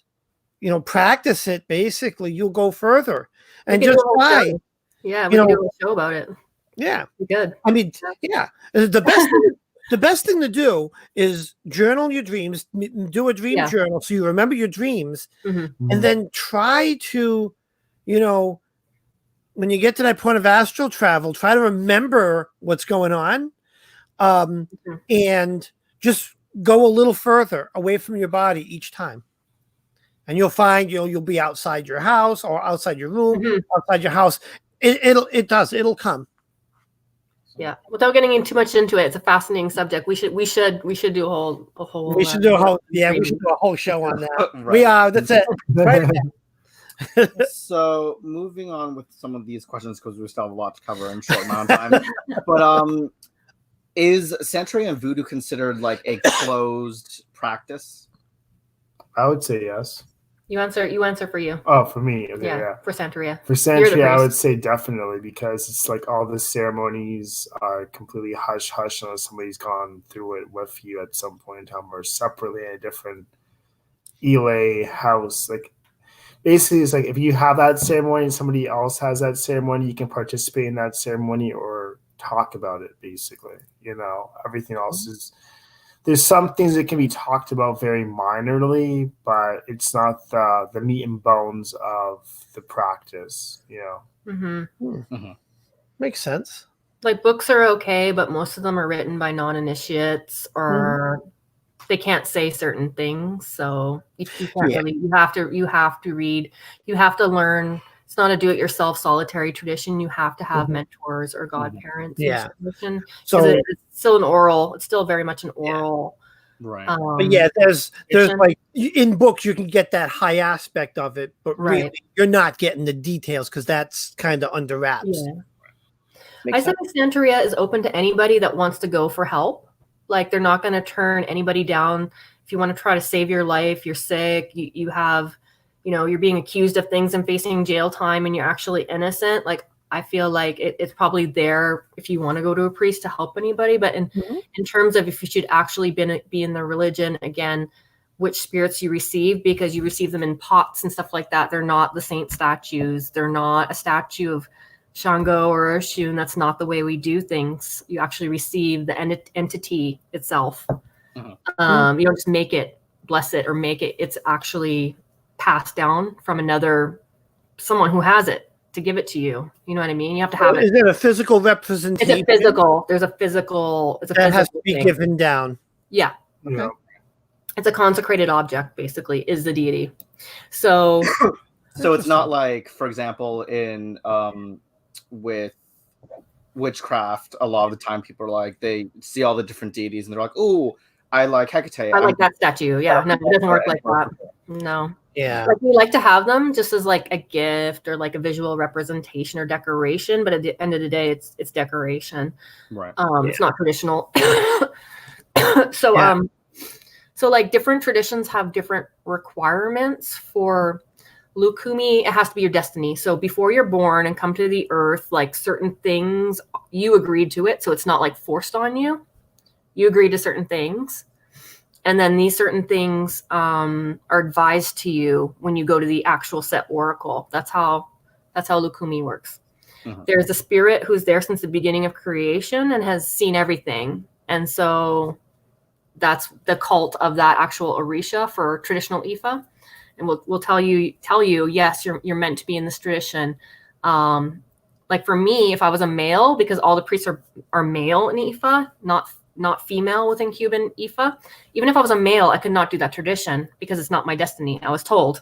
Speaker 2: you know, practice it, basically, you'll go further. And just try.
Speaker 4: Yeah, we can do a show about it.
Speaker 2: Yeah,
Speaker 4: good.
Speaker 2: I mean, yeah, the best thing to do is journal your dreams, do a dream journal so you remember your dreams, and then try to, you know, when you get to that point of astral travel, try to remember what's going on, and just go a little further away from your body each time. And you'll find you'll be outside your house or outside your room, outside your house. It'll come.
Speaker 4: Yeah, without getting too much into it, it's a fascinating subject. We should do a whole.
Speaker 2: We should do a whole show on that. Right. We are. That's it. Right.
Speaker 1: So moving on with some of these questions because we still have a lot to cover in a short amount of time. But is Santeria and Voodoo considered like a closed practice?
Speaker 3: I would say yes.
Speaker 4: You answer for you.
Speaker 3: Oh, for me. Okay, yeah.
Speaker 4: For Santeria.
Speaker 3: For Santeria, I would say definitely because it's like all the ceremonies are completely hush-hush unless somebody's gone through it with you at some point in time or separately in a different ELA house. Like basically it's like if you have that ceremony and somebody else has that ceremony, you can participate in that ceremony or talk about it, basically. You know, everything else is there's some things that can be talked about very minorly, but it's not the meat and bones of the practice, you know.
Speaker 2: Makes sense.
Speaker 4: Like books are okay, but most of them are written by non-initiates or they can't say certain things. So you can't really, you have to read, you have to learn. It's not a do-it-yourself solitary tradition. You have to have mentors or godparents.
Speaker 2: Yeah.
Speaker 4: So it's still an oral. It's still very much an oral.
Speaker 1: Right.
Speaker 2: But yeah, there's like in books you can get that high aspect of it, but really you're not getting the details because that's kind of under wraps.
Speaker 4: Yeah. I think Santeria is open to anybody that wants to go for help. Like they're not going to turn anybody down. If you want to try to save your life, you're sick, you have. You know, you're being accused of things and facing jail time and you're actually innocent. Like, I feel like it's probably there if you want to go to a priest to help anybody. But in terms of if you should actually be in the religion, again, which spirits you receive, because you receive them in pots and stuff like that. They're not the saint statues. They're not a statue of Shango or Oshun. That's not the way we do things. You actually receive the entity itself. You don't just make it, bless it, or make it. It's actually passed down from someone who has it to give it to you. You know what I mean? You have to have it.
Speaker 2: Is it a physical representation?
Speaker 4: It's a physical. There's a physical. It's a
Speaker 2: that
Speaker 4: physical
Speaker 2: has to be given down.
Speaker 4: Yeah.
Speaker 3: Okay.
Speaker 4: It's a consecrated object, basically, is the deity. So,
Speaker 1: so it's not like, for example, in with witchcraft, a lot of the time people are like they see all the different deities and they're like, "Oh, I like Hecate.
Speaker 4: I like that statue." Yeah, no, it doesn't work like that. No.
Speaker 2: Yeah.
Speaker 4: Like we like to have them just as like a gift or like a visual representation or decoration, but at the end of the day, it's decoration.
Speaker 1: Right.
Speaker 4: It's not traditional. So so like different traditions have different requirements. For Lukumi, it has to be your destiny. So before you're born and come to the earth, like certain things you agreed to it, so it's not like forced on you. You agree to certain things. And then these certain things are advised to you when you go to the actual set oracle. That's how Lukumi works. There's a spirit who's there since the beginning of creation and has seen everything. And so that's the cult of that actual Orisha for traditional Ifa. And we'll tell you, yes, you're meant to be in this tradition. Like for me, if I was a male, because all the priests are male in Ifa, not female within Cuban Ifa. Even if I was a male, I could not do that tradition because it's not my destiny. I was told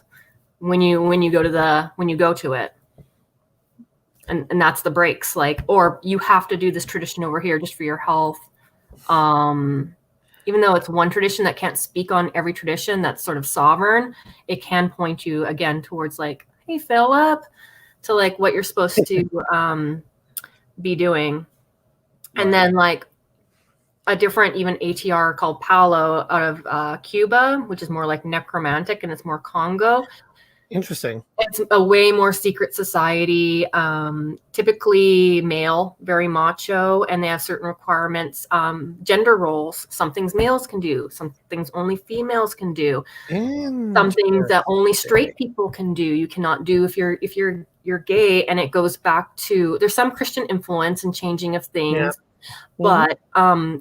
Speaker 4: when you go to it. and that's the breaks, like, or you have to do this tradition over here just for your health. Even though it's one tradition that can't speak on every tradition that's sort of sovereign, it can point you again towards like, hey, Philip, to like what you're supposed to be doing. And then like a different even ATR called Palo out of Cuba, which is more like necromantic and it's more Congo.
Speaker 2: Interesting.
Speaker 4: It's a way more secret society, typically male, very macho, and they have certain requirements, gender roles. Some things males can do, some things only females can do, some things that only straight people can do. You cannot do if you're gay, and it goes back to there's some Christian influence and changing of things. Yeah. But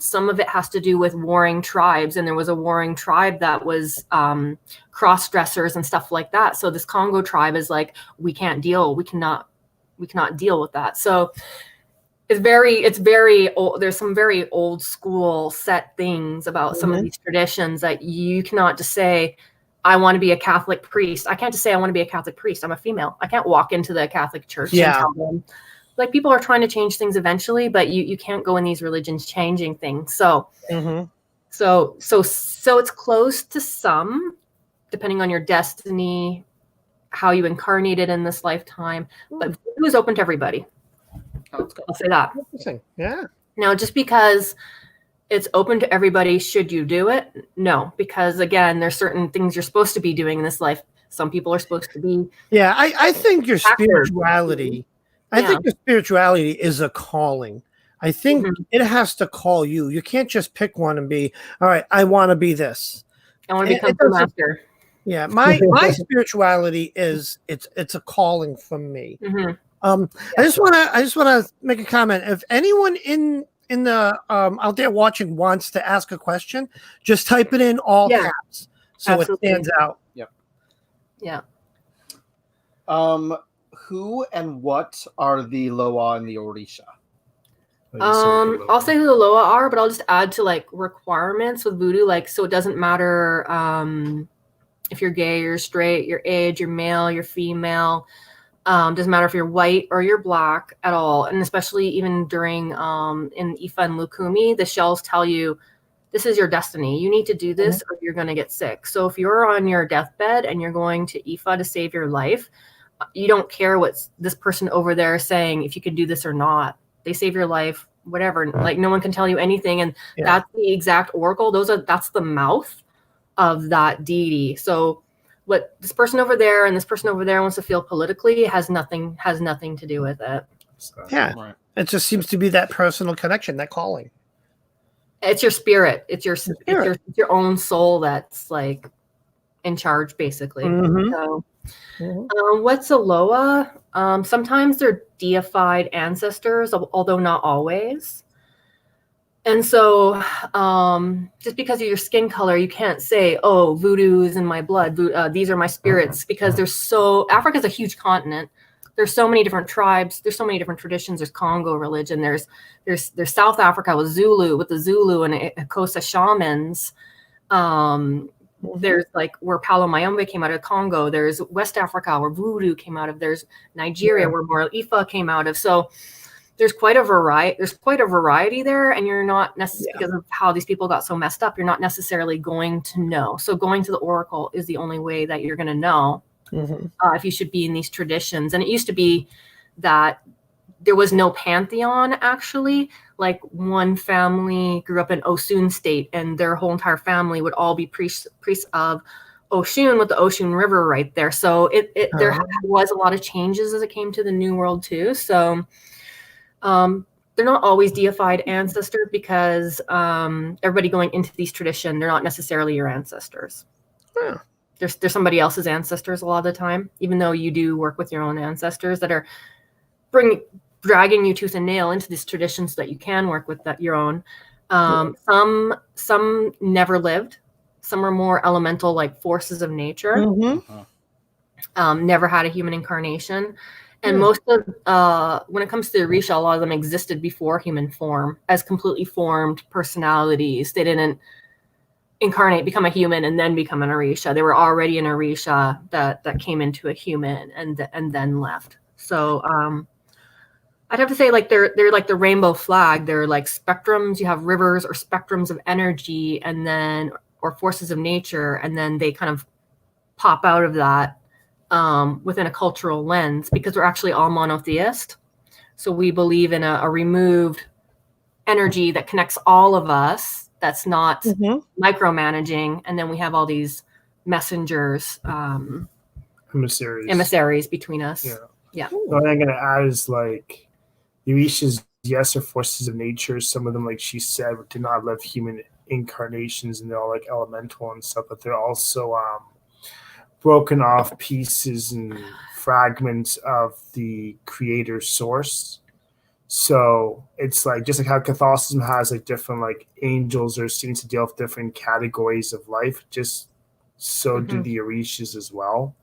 Speaker 4: some of it has to do with warring tribes, and there was a warring tribe that was cross-dressers and stuff like that. So this Congo tribe is like, we cannot deal with that. So it's very old. There's some very old school set things about some of these traditions that you cannot just say, I want to be a Catholic priest. I can't just say I want to be a Catholic priest. I'm a female. I can't walk into the Catholic Church and tell them. Like, people are trying to change things eventually, but you can't go in these religions changing things. So, so it's close to some, depending on your destiny, how you incarnated in this lifetime. But it was open to everybody. I'll say that.
Speaker 2: Interesting. Yeah.
Speaker 4: Now, just because it's open to everybody, should you do it? No, because again, there's certain things you're supposed to be doing in this life. Some people are supposed to be.
Speaker 2: Yeah, I think your spirituality. I think your spirituality is a calling. I think it has to call you. You can't just pick one and be, all right, I want to be this.
Speaker 4: I want to become a master.
Speaker 2: Yeah, my spirituality is it's a calling from me. I just want to make a comment. If anyone in the out there watching wants to ask a question, just type it in all caps so it stands out.
Speaker 1: Yep.
Speaker 4: Yeah.
Speaker 1: Who and what are the Loa and the Orisha?
Speaker 4: I'll say who the Loa are, but I'll just add to like requirements with voodoo. Like, so it doesn't matter if you're gay, you're straight, your age, you're male, you're female. Doesn't matter if you're white or you're black at all. And especially even during in Ifa and Lukumi, the shells tell you this is your destiny. You need to do this or you're going to get sick. So if you're on your deathbed and you're going to Ifa to save your life, you don't care what this person over there is saying, if you can do this or not. They save your life, whatever. Like, no one can tell you anything. And that's the exact oracle. That's the mouth of that deity. So what this person over there and this person over there wants to feel politically has nothing to do with it.
Speaker 2: Yeah. It just seems to be that personal connection, that calling.
Speaker 4: It's your spirit. It's your own soul that's like in charge, basically. So what's a Loa? Sometimes they're deified ancestors, although not always. And so just because of your skin color, you can't say, oh, voodoo is in my blood. These are my spirits, because Africa's a huge continent. There's so many different tribes. There's so many different traditions. There's Congo religion. There's South Africa with the Zulu and Xhosa shamans. There's like where Palo Mayombe came out of Congo. There's West Africa where voodoo came out of. There's Nigeria where more Ifa came out of. So there's quite a variety. There's quite a variety there, and you're not necessarily, because of how these people got so messed up, you're not necessarily going to know. So going to the oracle is the only way that you're going to know if you should be in these traditions. And it used to be that there was no pantheon, actually. Like, one family grew up in Osun State, and their whole entire family would all be priests of Oshun, with the Oshun River right there. So there was a lot of changes as it came to the New World too. So they're not always deified ancestors, because everybody going into these traditions, they're not necessarily your ancestors.
Speaker 2: Yeah.
Speaker 4: There's somebody else's ancestors a lot of the time, even though you do work with your own ancestors that are dragging you tooth and nail into these traditions so that you can work with your own. Some never lived. Some are more elemental, like forces of nature. Never had a human incarnation. And most of, when it comes to the Orisha, a lot of them existed before human form as completely formed personalities. They didn't incarnate, become a human, and then become an Orisha. They were already an Orisha that came into a human and then left. So I'd have to say like they're like the rainbow flag. They're like spectrums. You have rivers or spectrums of energy, and then or forces of nature, and then they kind of pop out of that within a cultural lens, because we're actually all monotheist. So we believe in a removed energy that connects all of us. That's not micromanaging, and then we have all these messengers, emissaries between us. Yeah.
Speaker 3: The only thing I'm gonna add is like the Orishas, yes, are forces of nature. Some of them, like she said, do not live human incarnations, and they're all like elemental and stuff. But they're also broken off pieces and fragments of the creator source. So it's like just like how Catholicism has like different like angels or saints to deal with different categories of life, just so do the Orishas as well.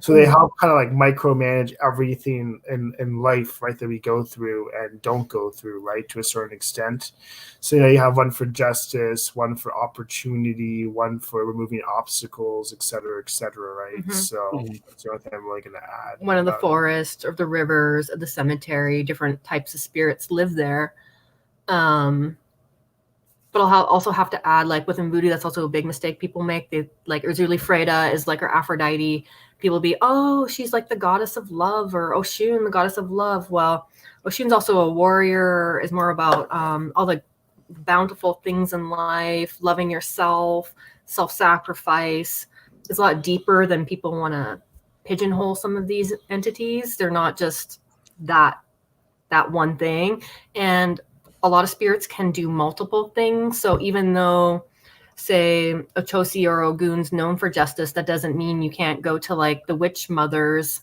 Speaker 3: So they help kind of like micromanage everything in life, right, that we go through and don't go through, right, to a certain extent. So you have one for justice, one for opportunity, one for removing obstacles, et cetera, right? So that's the only thing I'm really going to add.
Speaker 4: One of the forests or the rivers or the cemetery, different types of spirits live there. But I'll also have to add, like within voodoo, that's also a big mistake people make. They like Uzuli Freda is like her Aphrodite. People be, oh, she's like the goddess of love, or Oshun, the goddess of love. Well, Oshun's also a warrior, is more about all the bountiful things in life, loving yourself, self-sacrifice. It's a lot deeper than people want to pigeonhole some of these entities. They're not just that one thing. And a lot of spirits can do multiple things. So even though, say, Ochosi or Ogun's known for justice, that doesn't mean you can't go to like the witch mothers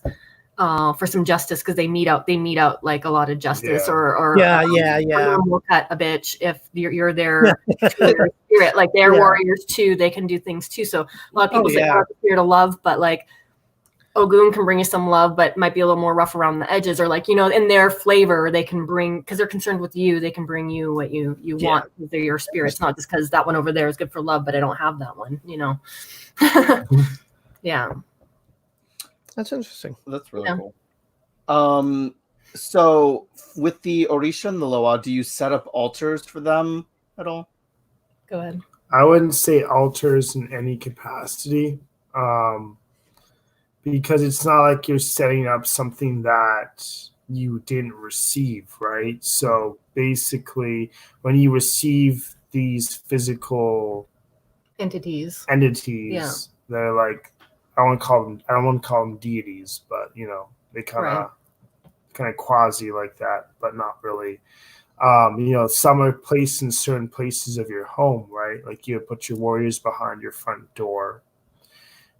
Speaker 4: for some justice, because they mete out like a lot of justice, or we'll cut a bitch if you're there spirit. Like they're warriors too. They can do things too. So a lot of people say, oh, the spirit of love, but like Ogun can bring you some love, but might be a little more rough around the edges, or like, in their flavor, they can bring, because they're concerned with you, they can bring you what you want. They're your spirits, not just because that one over there is good for love, but I don't have that one, Yeah.
Speaker 2: That's interesting.
Speaker 1: That's really cool. So with the Orisha and the Loa, do you set up altars for them at all?
Speaker 4: Go ahead.
Speaker 3: I wouldn't say altars in any capacity. Because it's not like you're setting up something that you didn't receive, right? So basically, when you receive these physical entities, they're like, I don't want to call them deities, but they kind of quasi like that, but not really. Some are placed in certain places of your home, right? Like you put your warriors behind your front door.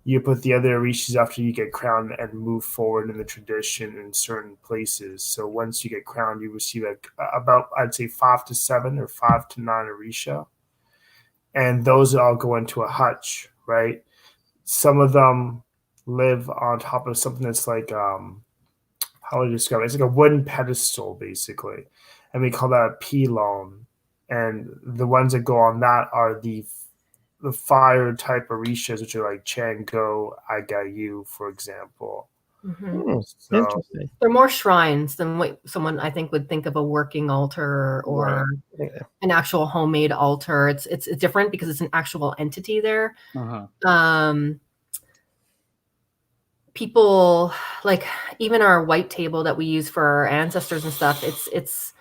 Speaker 3: You put the other Orishas after you get crowned and move forward in the tradition in certain places. So once you get crowned, you receive about, I'd say, 5 to 7 or 5 to 9 Orisha. And those all go into a hutch, right? Some of them live on top of something that's like, how would I describe it? It's like a wooden pedestal, basically. And we call that a pylon. And the ones that go on that are the fire type Orishas, which are like Chango, Agayu, for example.
Speaker 2: So, interesting.
Speaker 4: They're more shrines than what someone I think would think of a working altar or an actual homemade altar. It's different because it's an actual entity there. People like even our white table that we use for our ancestors and stuff. It's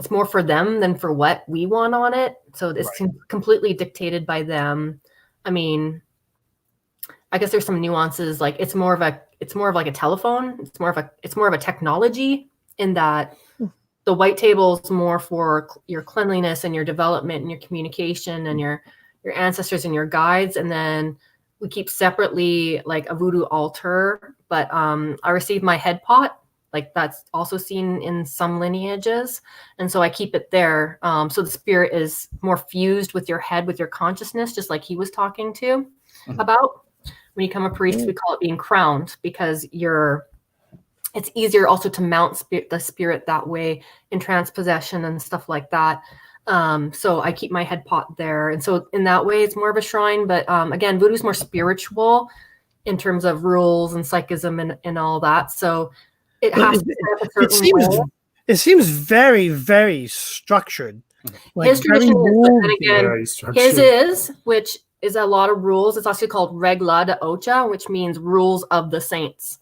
Speaker 4: more for them than for what we want on it. So it's completely dictated by them. I mean, I guess there's some nuances. Like it's more of like a telephone. It's more of a technology in that the white table is more for your cleanliness and your development and your communication and your ancestors and your guides. And then we keep separately like a voodoo altar. But I received my head pot. Like that's also seen in some lineages. And so I keep it there. So the spirit is more fused with your head, with your consciousness, just like he was talking to about. When you become a priest, we call it being crowned, because it's easier also to mount the spirit that way in transpossession and stuff like that. So I keep my head pot there. And so in that way, it's more of a shrine. But again, voodoo is more spiritual in terms of rules and psychism and all that. So It has to set up a certain way.
Speaker 2: It seems very, very structured. Like
Speaker 4: His tradition is, but then again,
Speaker 3: Very structured.
Speaker 4: his is, which is a lot of rules. It's actually called Regla de Ocha, which means rules of the saints.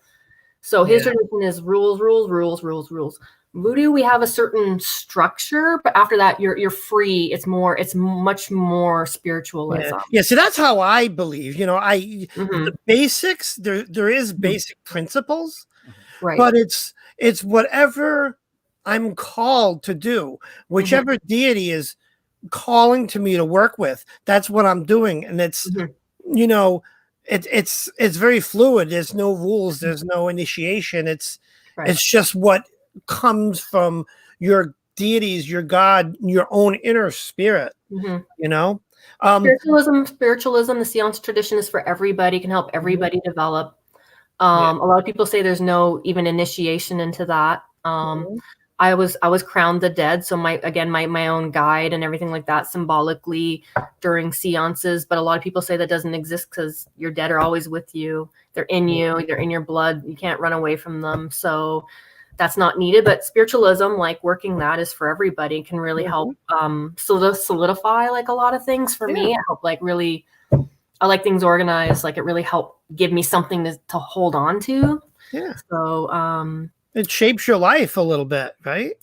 Speaker 4: So his tradition is rules. Voodoo, we have a certain structure, but after that, you're free. It's much more spiritualism.
Speaker 2: Yeah. So that's how I believe. You know, the basics. There is basic principles,
Speaker 4: Right?
Speaker 2: but it's whatever I'm called to do, whichever deity is calling to me to work with. That's what I'm doing, and it's you know, it's very fluid. There's no rules. There's no initiation. It's just what comes from your deities, your God, your own inner spirit. You know,
Speaker 4: spiritualism, the seance tradition is for everybody. Can help everybody develop. A lot of people say there's no even initiation into that. I was crowned the dead, so my own guide and everything like that symbolically during seances. But a lot of people say that doesn't exist because your dead are always with you. They're in you. They're in your blood. You can't run away from them. So that's not needed. But spiritualism, like working that, is for everybody. It can really help solidify like a lot of things for me. I help I like things organized. Like it really helped give me something to hold on to. Yeah. So
Speaker 2: it shapes your life a little bit, right?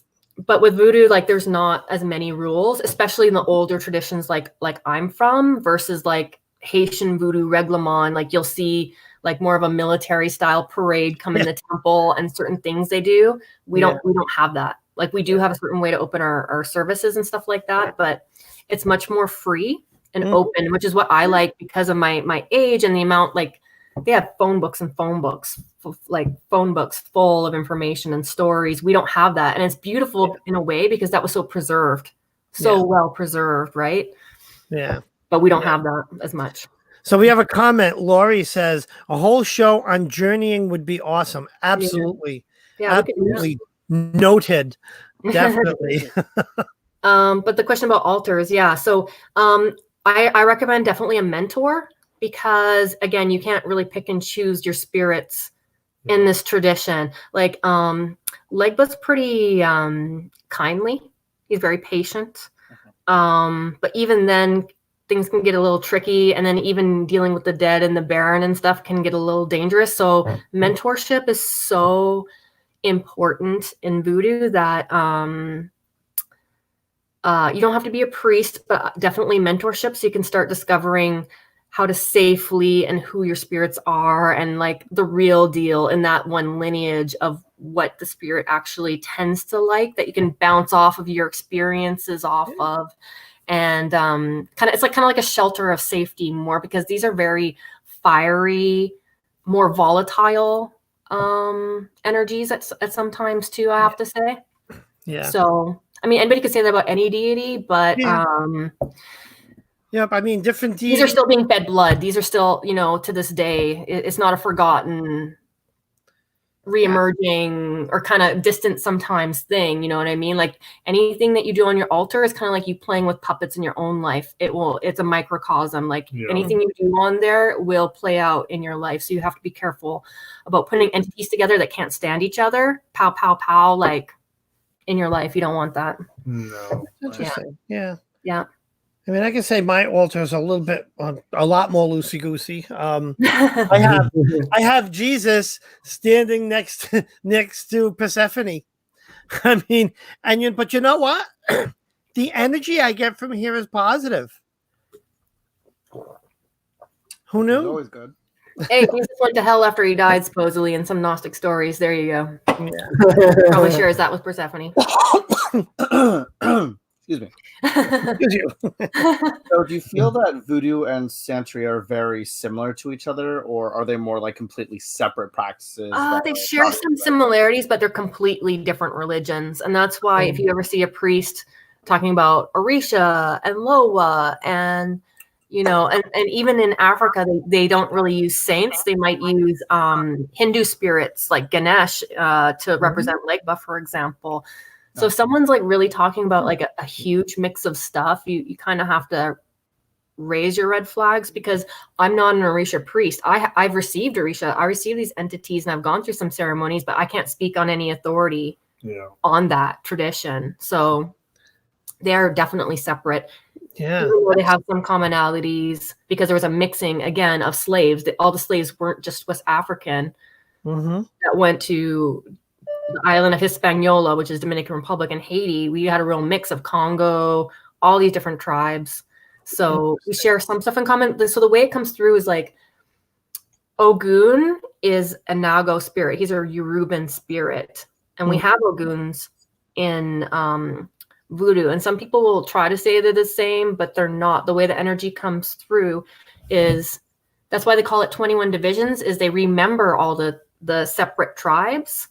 Speaker 4: But with voodoo, like there's not as many rules, especially in the older traditions like I'm from versus like Haitian voodoo reglement. Like you'll see like more of a military style parade come in the temple and certain things they do. We don't have that. Like we do have a certain way to open our services and stuff like that, but it's much more free and open, which is what I like because of my age and the amount, like they have phone books full of information and stories. We don't have that. And it's beautiful in a way because that was so preserved, well preserved, right?
Speaker 2: Yeah.
Speaker 4: But we don't have that as much.
Speaker 2: So we have a comment. Lori says a whole show on journeying would be awesome. Absolutely.
Speaker 4: Yeah.
Speaker 2: Absolutely. Noted. Definitely.
Speaker 4: But the question about altars. Yeah. So I recommend definitely a mentor because again, you can't really pick and choose your spirits in this tradition. Like Legba's pretty kindly. He's very patient. But even then things can get a little tricky, and then even dealing with the dead and the Baron and stuff can get a little dangerous. So mentorship is so important in voodoo that you don't have to be a priest, but definitely mentorship, so you can start discovering how to safely and who your spirits are and like the real deal in that one lineage of what the spirit actually tends to like, that you can bounce off of your experiences off of. And it's kind of like a shelter of safety more, because these are very fiery, more volatile energies at sometimes too, I have to say.
Speaker 2: Yeah.
Speaker 4: So, I mean, anybody could say that about any deity, but
Speaker 2: I mean, different deities.
Speaker 4: These are still being fed blood. These are still, to this day, it's not a forgotten, reemerging or kind of distant sometimes thing. You know what I mean? Like anything that you do on your altar is kind of like you playing with puppets in your own life. It's a microcosm. Like anything you do on there will play out in your life. So you have to be careful about putting entities together that can't stand each other. Pow, pow, pow. Like in your life, you don't want that.
Speaker 3: No.
Speaker 2: Interesting. Yeah.
Speaker 3: Yeah.
Speaker 2: I mean, I can say my altar is a lot more loosey goosey. I have Jesus standing next to Persephone. I mean, but you know what? The energy I get from here is positive. Who knew?
Speaker 1: It's always good.
Speaker 4: Hey, Jesus went to hell after he died, supposedly, in some Gnostic stories. There you go. Yeah. Probably shares that with Persephone.
Speaker 1: Excuse me. So do you feel that voodoo and Santeria are very similar to each other, or are they more like completely separate practices?
Speaker 4: They share some similarities, but they're completely different religions. And that's why if you ever see a priest talking about Orisha and Loa and and even in Africa, they don't really use saints. They might use Hindu spirits like Ganesh to represent Legba, for example. So if someone's like really talking about like a huge mix of stuff, you kind of have to raise your red flags, because I'm not an Orisha priest. I've received Orisha. I received these entities and I've gone through some ceremonies, but I can't speak on any authority on that tradition. So they're definitely separate.
Speaker 2: Yeah.
Speaker 4: Even though they have some commonalities, because there was a mixing again of slaves. All the slaves weren't just West African that went to the island of Hispaniola, which is Dominican Republic, and Haiti. We had a real mix of Congo, all these different tribes. So we share some stuff in common. So the way it comes through is like Ogun is a Nago spirit. He's a Yoruban spirit. And we have Oguns in Voodoo. And some people will try to say they're the same, but they're not. The way the energy comes through is, that's why they call it 21 divisions, is they remember all the separate tribes.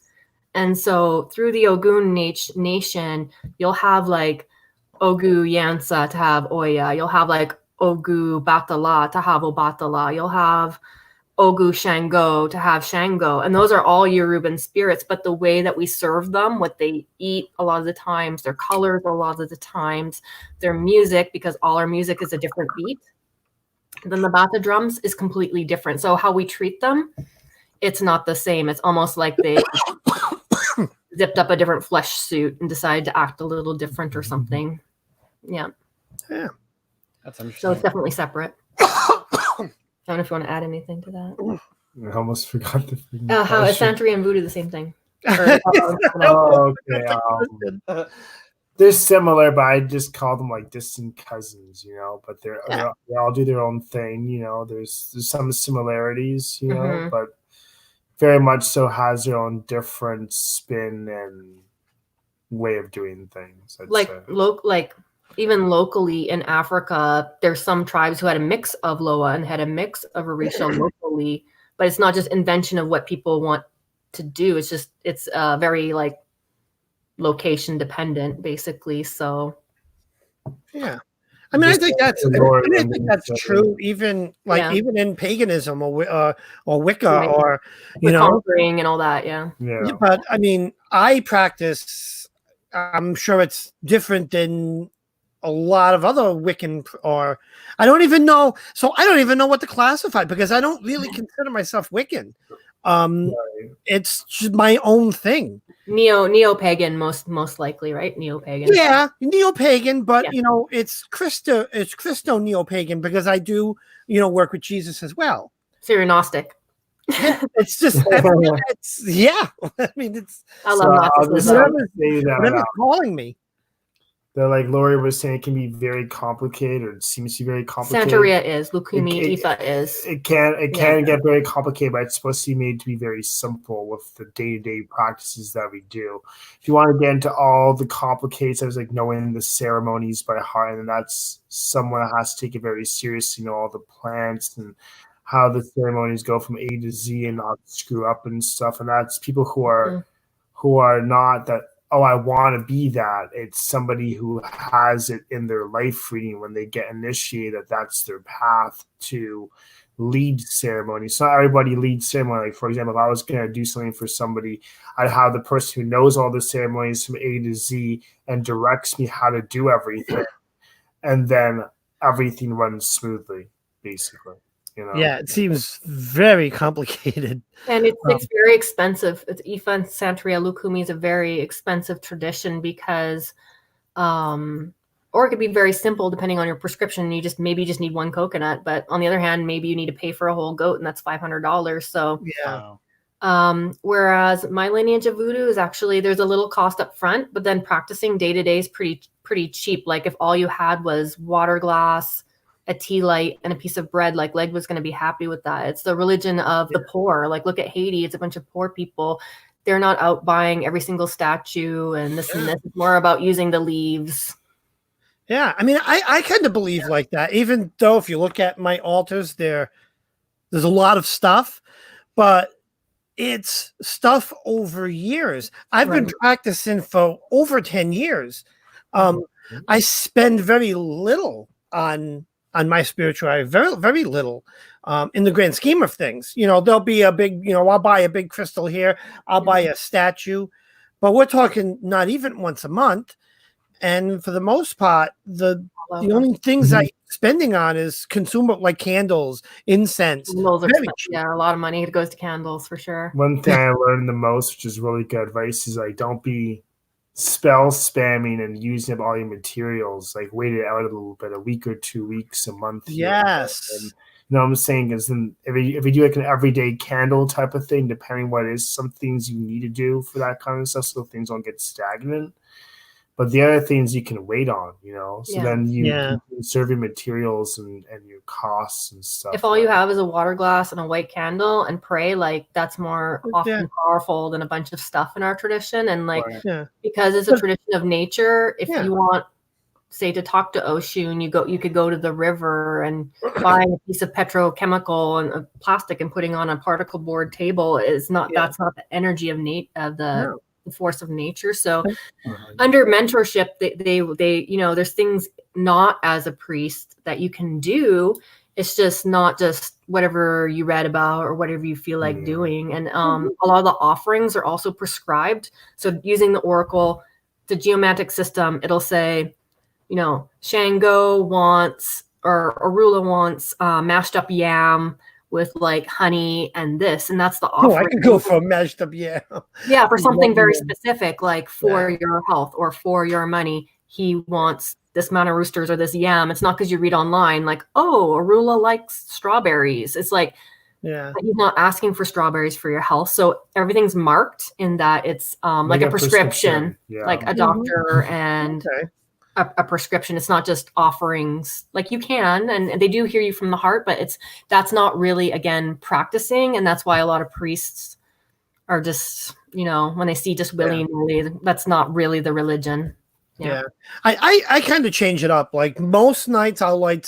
Speaker 4: And so through the Ogun nation, you'll have like Ogu Yansa to have Oya. You'll have like Ogu Batala to have Obatala. You'll have Ogu Shango to have Shango. And those are all Yoruban spirits. But the way that we serve them, what they eat a lot of the times, their colors a lot of the times, their music, because all our music is a different beat than the Bata drums, is completely different. So how we treat them, it's not the same. It's almost like they zipped up a different flesh suit and decided to act a little different or something. Yeah.
Speaker 1: That's interesting.
Speaker 4: So it's definitely separate. I don't know if you want to add anything to that.
Speaker 3: I almost forgot the thing.
Speaker 4: How is Santeria and Voodoo the same thing?
Speaker 3: Okay. They're similar, but I just call them like distant cousins, but they all do their own thing, there's some similarities, but very much so has their own different spin and way of doing things.
Speaker 4: Like even locally in Africa, there's some tribes who had a mix of Loa and had a mix of Orisha locally, but it's not just invention of what people want to do. It's very like location dependent, basically. So
Speaker 2: yeah. I mean, I think that's true. Even in paganism or Wicca, or
Speaker 4: conquering and all that. Yeah.
Speaker 2: But I mean, I practice. I'm sure it's different than a lot of other Wiccan, or I don't even know. So I don't even know what to classify, because I don't really consider myself Wiccan. It's just my own thing.
Speaker 4: Neo-pagan, most likely, right? Neo-pagan.
Speaker 2: Yeah, neo-pagan, but it's Christo neo-pagan, because I do, work with Jesus as well.
Speaker 4: So you're Gnostic.
Speaker 2: It's just I mean, it's
Speaker 4: I love Gnosticism.
Speaker 2: Whatever's calling me.
Speaker 3: They're like Lori was saying, it can be very complicated, or it seems to be very complicated.
Speaker 4: Santeria is, Lukumi, Ifa is.
Speaker 3: It can get very complicated, but it's supposed to be made to be very simple with the day-to-day practices that we do. If you want to get into all the complications, I was like knowing the ceremonies by heart, and that's someone that has to take it very seriously, all the plants and how the ceremonies go from A to Z and not screw up and stuff. And that's people who are not that, oh, I want to be that. It's somebody who has it in their life reading when they get initiated, that's their path to lead ceremony. So not everybody leads ceremony. Like, for example, if I was going to do something for somebody, I'd have the person who knows all the ceremonies from A to Z and directs me how to do everything. And then everything runs smoothly, basically.
Speaker 2: Yeah, it seems very complicated.
Speaker 4: And it's very expensive. It's Ifa and Santeria Lukumi is a very expensive tradition, because or it could be very simple depending on your prescription. You just need one coconut, but on the other hand, maybe you need to pay for a whole goat, and that's $500. So whereas my lineage of Voodoo is actually, there's a little cost up front, but then practicing day to day is pretty cheap. Like if all you had was water glass, a tea light, and a piece of bread, like Leg was going to be happy with that. It's the religion of the poor. Like look at Haiti, it's a bunch of poor people. They're not out buying every single statue and this and this. It's more about using the leaves.
Speaker 2: Yeah, I mean, I kind of believe like that, even though if you look at my altars, there's a lot of stuff, but it's stuff over years. I've been practicing for over 10 years. I spend very little on my spirituality, very, very little in the grand scheme of things. There'll be a big, I'll buy a big crystal here. I'll buy a statue, but we're talking not even once a month. And for the most part, the the only things I'm spending on is consumer like candles, incense.
Speaker 4: Those are
Speaker 2: Very cheap.
Speaker 4: yeah, a lot of money. It goes to candles for sure.
Speaker 3: One thing I learned the most, which is really good advice, is like don't be spell spamming and using up all your materials. Like wait it out a little bit, a week or 2 weeks, a month.
Speaker 2: Yes.
Speaker 3: And, you know what I'm saying is then if you do like an everyday candle type of thing, depending what it is, some things you need to do for that kind of stuff so things don't get stagnant. But the other things you can wait on, you know. So then you can conserve your materials and your costs and stuff.
Speaker 4: If all you have is a water glass and a white candle and pray, like that's more often powerful than a bunch of stuff in our tradition. And like because it's a tradition of nature, if you want, say, to talk to Oshun, you could go to the river and buying a piece of petrochemical and a plastic and putting on a particle board table is not that's not the energy of the force of nature. So under mentorship, they you know, there's things not as a priest that you can do. It's just not just whatever you read about or whatever you feel like doing. And a lot of the offerings are also prescribed. So using the oracle, the geomantic system, it'll say, you know, Shango wants or Arula wants mashed up yam with like honey and this, and that's the offering.
Speaker 2: Oh, I could go for a mashed up yam.
Speaker 4: Yeah, for something very specific, like for your health or for your money. He wants this amount of roosters or this yam. It's not because you read online like, oh, Arula likes strawberries. It's like, he's not asking for strawberries for your health. So everything's marked in that it's like a prescription. Like a doctor and a prescription. It's not just offerings. Like you can, and they do hear you from the heart, but that's not really, again, practicing. And that's why a lot of priests are just, you know, when they see just willy-nilly, that's not really the religion.
Speaker 2: I kind of change it up. Like most nights I'll light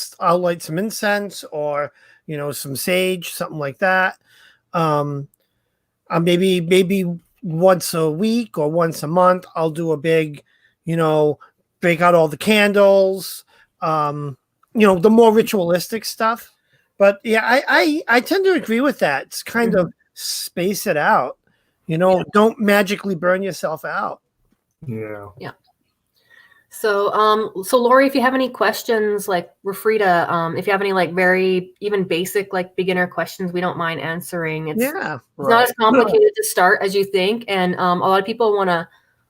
Speaker 2: some incense or, you know, some sage, something like that. Maybe once a week or once a month I'll do a big, you know, break out all the candles, you know, the more ritualistic stuff. But yeah, I tend to agree with that. It's kind of space it out, you know, don't magically burn yourself out.
Speaker 3: Yeah.
Speaker 4: So, Lori, if you have any questions, like we're free to, if you have any like very even basic like beginner questions, we don't mind answering. It's not as complicated to start as you think. And a lot of people want to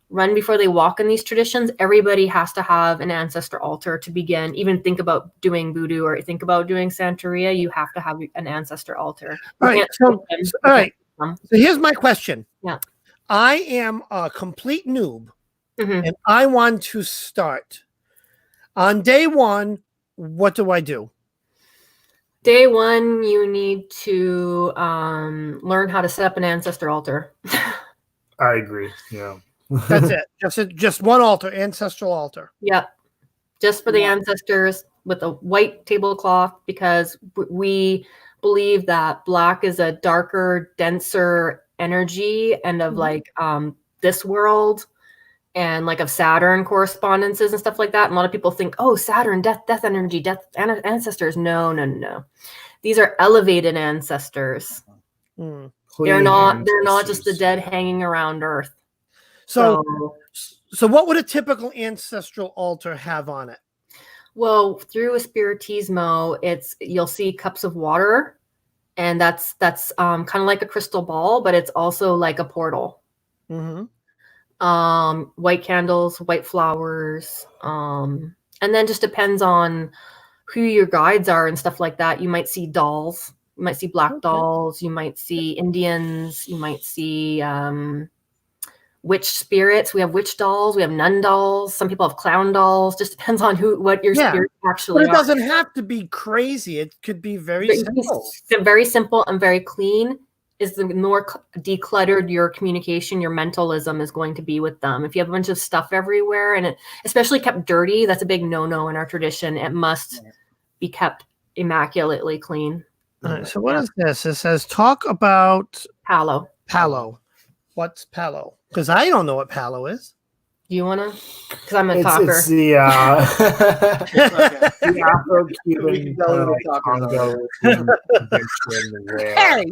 Speaker 4: run before they walk in these traditions. Everybody has to have an ancestor altar to begin. Even think about doing voodoo or think about doing Santeria, you have to have an ancestor altar.
Speaker 2: All right. So here's my question.
Speaker 4: Yeah.
Speaker 2: I am a complete noob. And I want to start. On day one, what do I do?
Speaker 4: Day one, you need to learn how to set up an ancestor altar.
Speaker 3: I agree. Yeah.
Speaker 2: That's it. Just one altar, ancestral altar.
Speaker 4: Yep. Just for the ancestors with a white tablecloth, because we believe that black is a darker, denser energy and of like this world. And like of Saturn correspondences and stuff like that. And a lot of people think, oh, Saturn, death energy, ancestors. No. These are elevated ancestors. They're not just the dead hanging around Earth.
Speaker 2: So what would a typical ancestral altar have on it?
Speaker 4: Well, through a spiritismo, you'll see cups of water, and that's kind of like a crystal ball, but it's also like a portal. White candles, white flowers, and then just depends on who your guides are and stuff like that. You might see dolls, you might see black dolls, you might see Indians, you might see witch spirits. We have witch dolls, we have nun dolls, some people have clown dolls. Just depends on what your spirit actually
Speaker 2: but it doesn't have to be crazy. It could be very simple.
Speaker 4: Very simple and very clean. Is the more decluttered your communication, your mentalism is going to be with them. If you have a bunch of stuff everywhere and it especially kept dirty, that's a big no-no in our tradition. It must be kept immaculately clean.
Speaker 2: All right, so what is this? It says talk about
Speaker 4: Palo.
Speaker 2: What's Palo? Because I don't know what Palo is.
Speaker 4: Do you want to? Because I'm a talker.
Speaker 3: It's the Afro-Cuban
Speaker 2: Hey!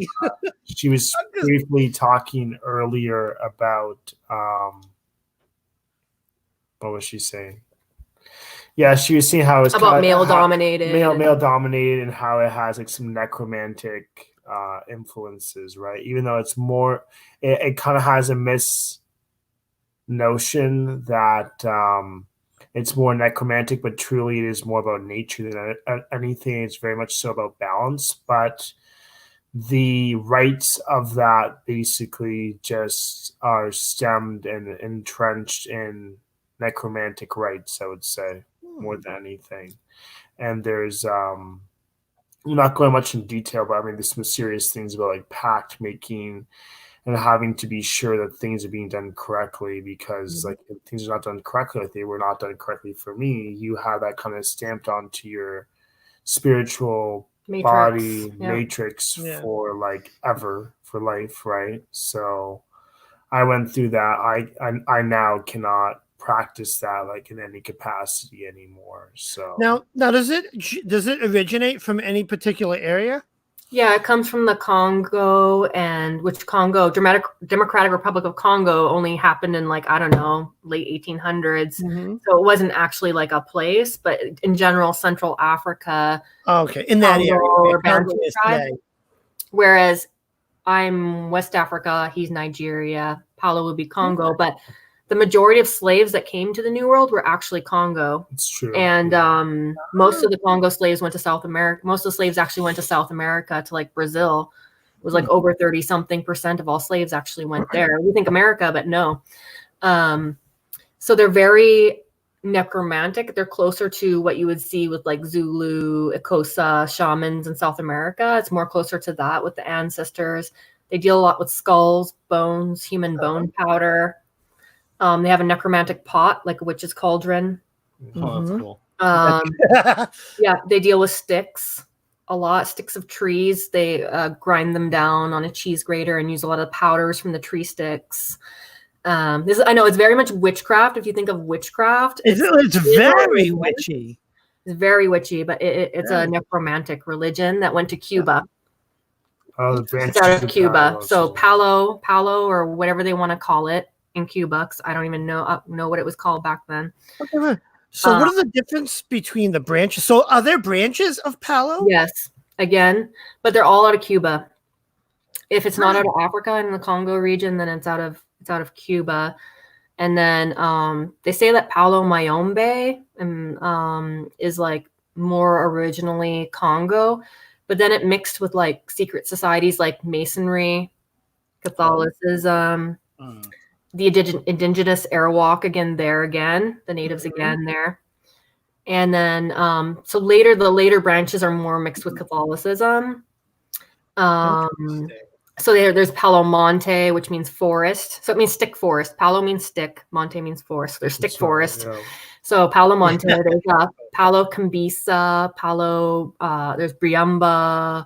Speaker 3: She was briefly talking earlier about what was she saying? Yeah, she was seeing how it's
Speaker 4: about male dominated,
Speaker 3: male dominated, and how it has like some necromantic influences, right? Even though it's more, it kind of has a notion that it's more necromantic, but truly it is more about nature than anything. It's very much so about balance, but the rights of that basically just are stemmed and entrenched in necromantic rights, I would say, more than anything. And there's I'm not going much in detail, but I mean there's some serious things about like pact making and having to be sure that things are being done correctly, because like if things are not done correctly, like they were not done correctly for me, you have that kind of stamped onto your spiritual body matrix for like ever, for life, right? So I went through that. I now cannot practice that like in any capacity anymore. So
Speaker 2: now does it originate from any particular area?
Speaker 4: Yeah, it comes from the Congo, and which Congo, Democratic Republic of Congo, only happened in like, I don't know, late 1800s.
Speaker 2: Mm-hmm.
Speaker 4: So it wasn't actually like a place, but in general, Central Africa.
Speaker 2: Okay, in that
Speaker 4: Congo
Speaker 2: area.
Speaker 4: tribe. Whereas I'm West Africa, he's Nigeria, Paolo would be Congo, but the majority of slaves that came to the New World were actually Congo.
Speaker 3: It's true.
Speaker 4: And most of the Congo slaves went to South America. Most of the slaves actually went to South America, to like Brazil. It was like over 30-something% of all slaves actually went there. We think America, but no. So they're very necromantic. They're closer to what you would see with like Zulu, Xhosa shamans in South America. It's more closer to that with the ancestors. They deal a lot with skulls, bones, human bone powder. They have a necromantic pot, like a witch's cauldron.
Speaker 1: Oh, that's cool.
Speaker 4: Yeah, they deal with sticks a lot, sticks of trees. They grind them down on a cheese grater and use a lot of powders from the tree sticks. I know it's very much witchcraft. If you think of witchcraft,
Speaker 2: it's very witchy.
Speaker 4: It's very witchy, but it's a necromantic religion that went to Cuba.
Speaker 3: Oh, the branches
Speaker 4: out of Cuba. So Palo, or whatever they want to call it in Cuba, because I don't even know what it was called back then.
Speaker 2: Okay. So what are the difference between the branches? So are there branches of Palo?
Speaker 4: Yes, again, but they're all out of Cuba. If it's not out of Africa in the Congo region, then it's out of Cuba. And then they say that Palo Mayombe is like more originally Congo, but then it mixed with like secret societies like Masonry, Catholicism, the indigenous Arawak the natives again there. And then so the later branches are more mixed with Catholicism. So there's Palo Monte, which means forest. So it means stick forest. Palo means stick. Monte means forest. There's stick forest. Yeah. So Palo Monte, there's Palo Kambisa, Palo, there's Briamba.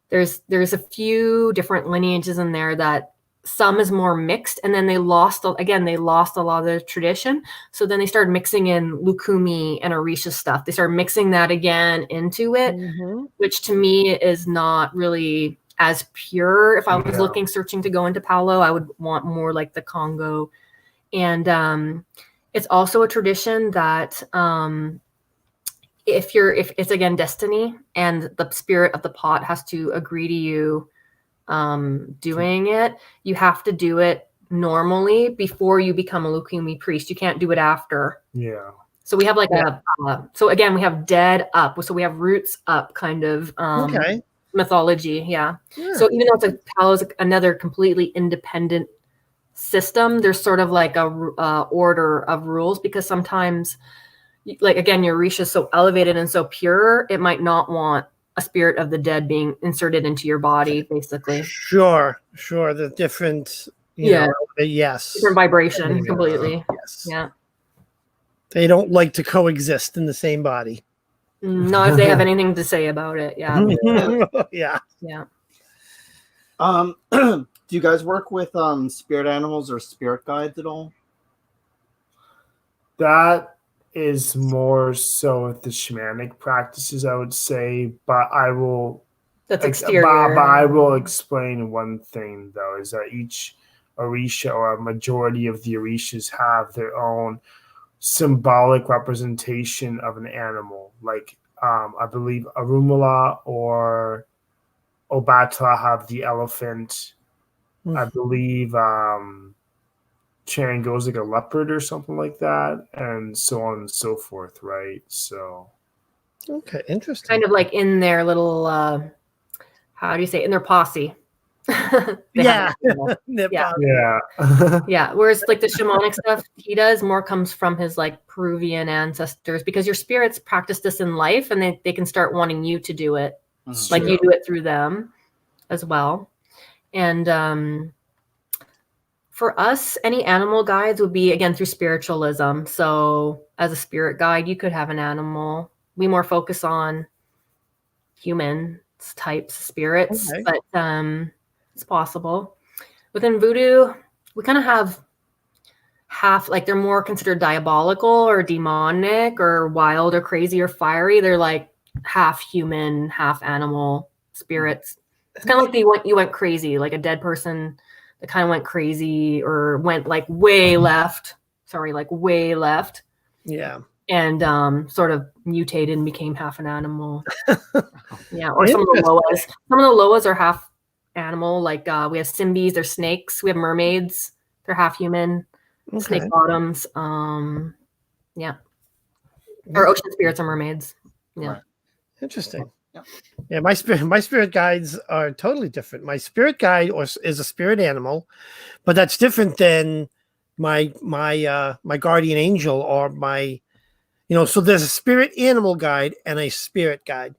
Speaker 4: There's a few different lineages in there that some is more mixed. And then they lost a lot of the tradition. So then they started mixing in Lukumi and Orisha stuff. They started mixing that again into it, which to me is not really as pure. If I was searching to go into Palo, I would want more like the Congo. And it's also a tradition that if it's again destiny, and the spirit of the pot has to agree to you doing it, you have to do it normally before you become a Lukumi priest. You can't do it after.
Speaker 3: Yeah.
Speaker 4: So we have like so again, we have dead up. So we have roots up kind of mythology. Yeah. So even though it's Palo's another completely independent system, there's sort of like a order of rules, because sometimes, like again, your Orisha is so elevated and so pure, it might not want a spirit of the dead being inserted into your body, basically.
Speaker 2: Sure. The different,
Speaker 4: different vibration, completely.
Speaker 2: Yes.
Speaker 4: Yeah.
Speaker 2: They don't like to coexist in the same body.
Speaker 4: Not if they have anything to say about it. Yeah.
Speaker 2: Yeah.
Speaker 1: Do you guys work with spirit animals or spirit guides at all?
Speaker 3: That is more so with the shamanic practices, I would say, but I will.
Speaker 4: That's exterior.
Speaker 3: But I will explain one thing though, is that each Orisha, or a majority of the Orishas, have their own symbolic representation of an animal. Like I believe Arumala or Obata have the elephant. I believe Chango's like a leopard or something like that, and so on and so forth, right? So
Speaker 2: Okay, interesting.
Speaker 4: Kind of like in their little, how do you say, in their posse. They
Speaker 2: Yeah.
Speaker 4: have an animal.
Speaker 2: Yeah.
Speaker 3: yeah.
Speaker 4: Yeah. Whereas like the shamanic stuff he does more comes from his like Peruvian ancestors, because your spirits practice this in life and they can start wanting you to do it.
Speaker 1: Mhm.
Speaker 4: Like you do it through them as well. And for us, any animal guides would be, again, through spiritualism. So as a spirit guide, you could have an animal. We more focus on human types spirits,
Speaker 2: Okay.
Speaker 4: but it's possible. Within voodoo, we kind of have half, like they're more considered diabolical or demonic or wild or crazy or fiery. They're like half human, half animal spirits. It's kind of like you went crazy, like a dead person that kind of went crazy or went like way left. Sorry, like way left.
Speaker 2: Yeah.
Speaker 4: And sort of mutated and became half an animal. Yeah, or some of the loas. Some of the loas are half animal. Like we have Simbis, they're snakes. We have mermaids, they're half human.
Speaker 2: Okay.
Speaker 4: Snake bottoms. Yeah. Or ocean spirits are mermaids. Yeah.
Speaker 1: Right.
Speaker 2: Interesting.
Speaker 1: Yeah.
Speaker 2: Yeah, my spirit guides are totally different. My spirit guide is a spirit animal, but that's different than my guardian angel or my, so there's a spirit animal guide and a spirit guide.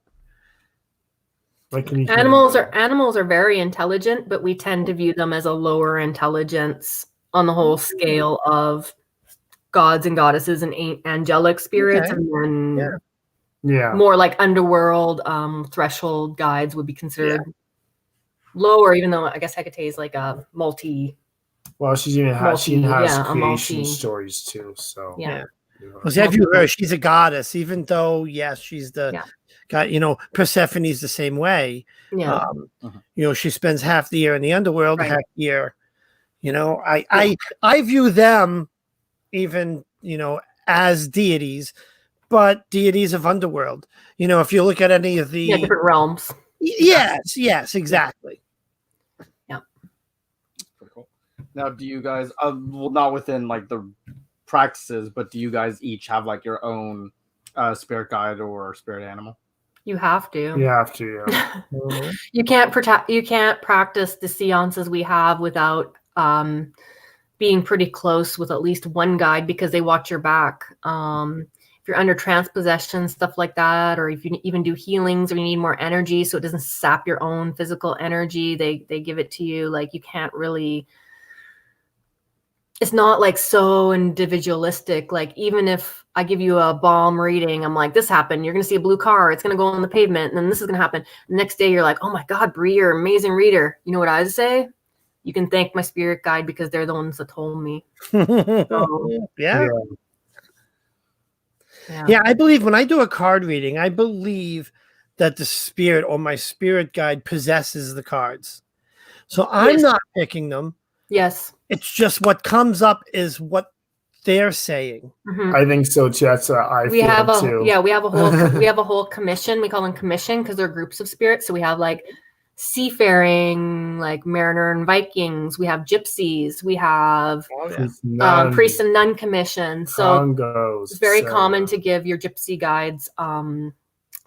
Speaker 4: Animals are very intelligent, but we tend to view them as a lower intelligence on the whole scale of gods and goddesses and angelic spirits,
Speaker 2: Okay.
Speaker 4: and then
Speaker 3: Yeah.
Speaker 4: more like underworld threshold guides would be considered lower, even though I guess Hecate is like a multi.
Speaker 3: Well, she has creation stories too. So
Speaker 4: yeah.
Speaker 2: Well, see, I view her, she's a goddess, even though yes, she's the god. Persephone's the same way.
Speaker 4: Yeah.
Speaker 2: She spends half the year in the underworld, half the year. I view them even as deities, but deities of underworld. If you look at any of the
Speaker 4: different realms.
Speaker 2: Yes, exactly.
Speaker 4: Yeah.
Speaker 1: Pretty cool. Now, do you guys, well, not within like the practices, but do you guys each have like your own spirit guide or spirit animal?
Speaker 4: You have to.
Speaker 3: You have to. Yeah.
Speaker 4: You can't practice the seances we have without being pretty close with at least one guide, because they watch your back. If you're under trance possession, stuff like that, or if you even do healings or you need more energy so it doesn't sap your own physical energy, they give it to you. Like you can't really, it's not like so individualistic. Like even if I give you a balm reading, I'm like, this happened, you're going to see a blue car, it's going to go on the pavement, and then this is going to happen. The next day you're like, oh my God, Bree, you're an amazing reader. You know what I say? You can thank my spirit guide because they're the ones that told me. So,
Speaker 2: yeah, I believe when I do a card reading, I believe that the spirit or my spirit guide possesses the cards. So I'm not picking them.
Speaker 4: Yes.
Speaker 2: It's just what comes up is what they're saying.
Speaker 4: Mm-hmm.
Speaker 3: I think so too. That's
Speaker 4: we have a whole commission. We call them commission because they're groups of spirits. So we have like seafaring, like mariner and Vikings. We have gypsies. We have priest and nun commission. So it's very common to give your gypsy guides,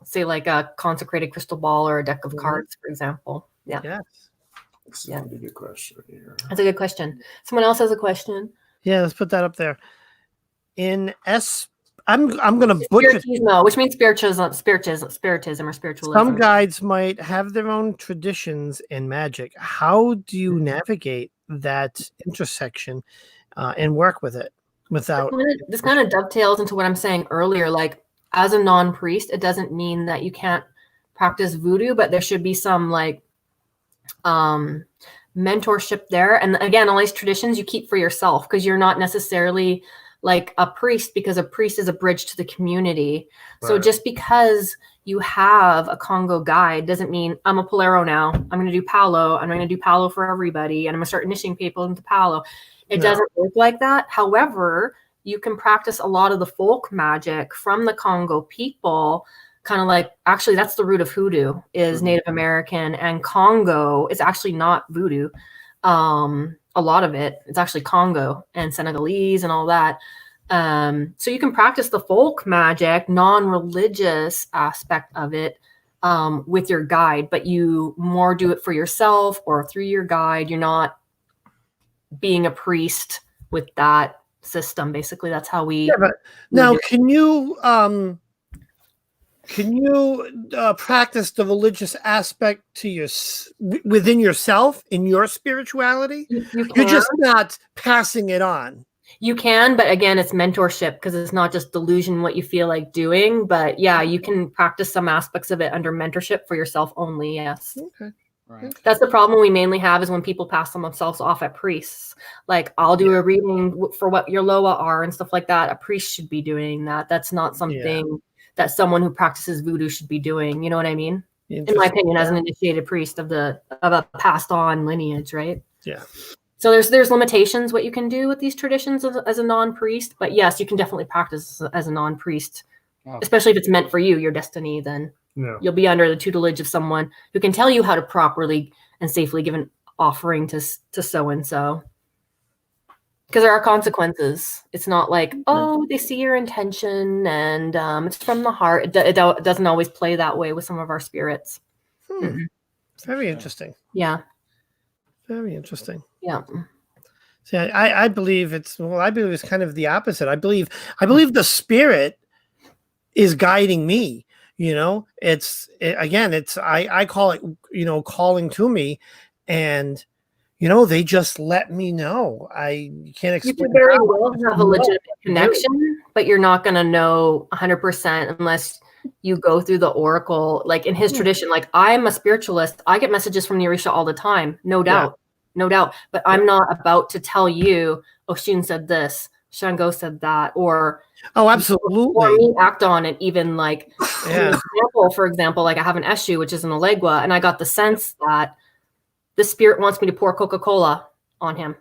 Speaker 4: say like a consecrated crystal ball or a deck of cards, for example. Yeah.
Speaker 2: Yes.
Speaker 3: That's a pretty good question here.
Speaker 4: That's a good question. Someone else has a question.
Speaker 2: Yeah, let's put that up there. In I'm going to butcher,
Speaker 4: which means spiritism or spiritualism.
Speaker 2: Some guides might have their own traditions in magic. How do you navigate that intersection and work with it without?
Speaker 4: This kind of dovetails into what I'm saying earlier. Like as a non-priest, it doesn't mean that you can't practice voodoo, but there should be some like mentorship there. And again, all these traditions you keep for yourself because you're not necessarily like a priest, because a priest is a bridge to the community. Right. So just because you have a Congo guide doesn't mean I'm a Polero now. I'm going to do Palo. I'm going to do Palo for everybody. And I'm going to start initiating people into Palo. It doesn't work like that. However, you can practice a lot of the folk magic from the Congo people, kind of like, actually that's the root of hoodoo, is Native American, and Congo is actually not voodoo. A lot of it's actually Congo and Senegalese and all that. So you can practice the folk magic, non-religious aspect of it with your guide, but you more do it for yourself or through your guide. You're not being a priest with that system. Basically, that's how we.
Speaker 2: Yeah, but now, can you practice the religious aspect to within yourself in your spirituality? You're just not passing it on.
Speaker 4: You can, but again, it's mentorship, because it's not just delusion what you feel like doing. But yeah, you can practice some aspects of it under mentorship for yourself only. Yes.
Speaker 2: Okay.
Speaker 1: Right.
Speaker 4: That's the problem we mainly have, is when people pass themselves off at priests. Like, I'll do a reading for what your Loa are and stuff like that. A priest should be doing that. That's not something that someone who practices voodoo should be doing. You know what I mean? In my opinion, as an initiated priest of a passed on lineage, right?
Speaker 2: Yeah.
Speaker 4: So there's limitations what you can do with these traditions as a non-priest, but yes, you can definitely practice as a non-priest, especially if it's meant for you, your destiny. Then you'll be under the tutelage of someone who can tell you how to properly and safely give an offering to so and so. Because there are consequences. It's not like, oh, they see your intention and it's from the heart. It doesn't always play that way with some of our spirits.
Speaker 2: Very interesting.
Speaker 4: Yeah.
Speaker 2: Very interesting.
Speaker 4: Yeah.
Speaker 2: See, I believe it's kind of the opposite. I believe the spirit is guiding me. You know, I call it, calling to me, and they just let me know. I can't explain.
Speaker 4: You can very well have a legitimate connection, but you're not going to know 100% unless you go through the oracle. Like in his tradition, like I'm a spiritualist. I get messages from the Orisha all the time. No doubt. But I'm not about to tell you, Oshun said this, Shango said that, or
Speaker 2: absolutely,
Speaker 4: or me act on it. Even like, for example, like I have an Eshu, which is an Elegua, and I got the sense that the spirit wants me to pour Coca-Cola on him.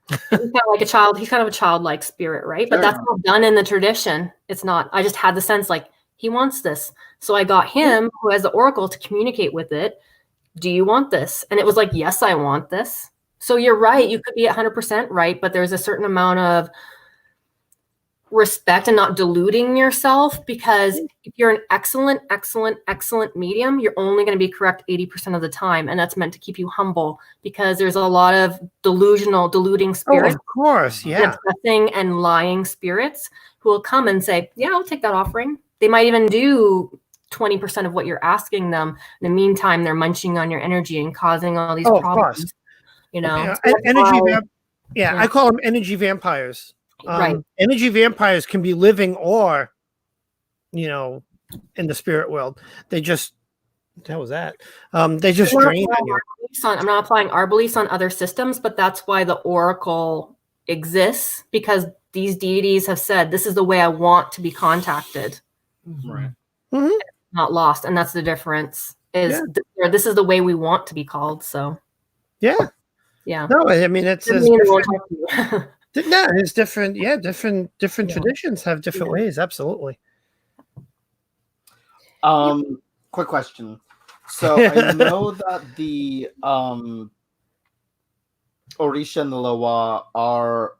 Speaker 4: He's kind of like a child. He's kind of a childlike spirit, right? But that's not done in the tradition. It's not. I just had the sense like he wants this. So I got him, who has the oracle, to communicate with it. Do you want this? And it was like, yes, I want this. So you're right. You could be 100% right, but there's a certain amount of respect and not deluding yourself, because if you're an excellent medium, you're only going to be correct 80% of the time. And that's meant to keep you humble, because there's a lot of deluding spirits.
Speaker 2: Oh, of course. Yeah.
Speaker 4: And lying spirits who will come and say, yeah, I'll take that offering. They might even do 20% of what you're asking them. In the meantime, they're munching on your energy and causing all these problems.
Speaker 2: Yeah. I call them energy vampires.
Speaker 4: Right.
Speaker 2: Energy vampires can be living or, in the spirit world. They just, how was that? They just drain on you.
Speaker 4: I'm not applying our beliefs on other systems, but that's why the oracle exists, because these deities have said, this is the way I want to be contacted.
Speaker 1: Right.
Speaker 2: Mm-hmm.
Speaker 4: Not lost. And that's the difference, is this is the way we want to be called. So
Speaker 2: yeah. No, I mean, it's different. Yeah, different traditions have different ways. Absolutely.
Speaker 1: Quick question. So I know that the Orisha and the Loa are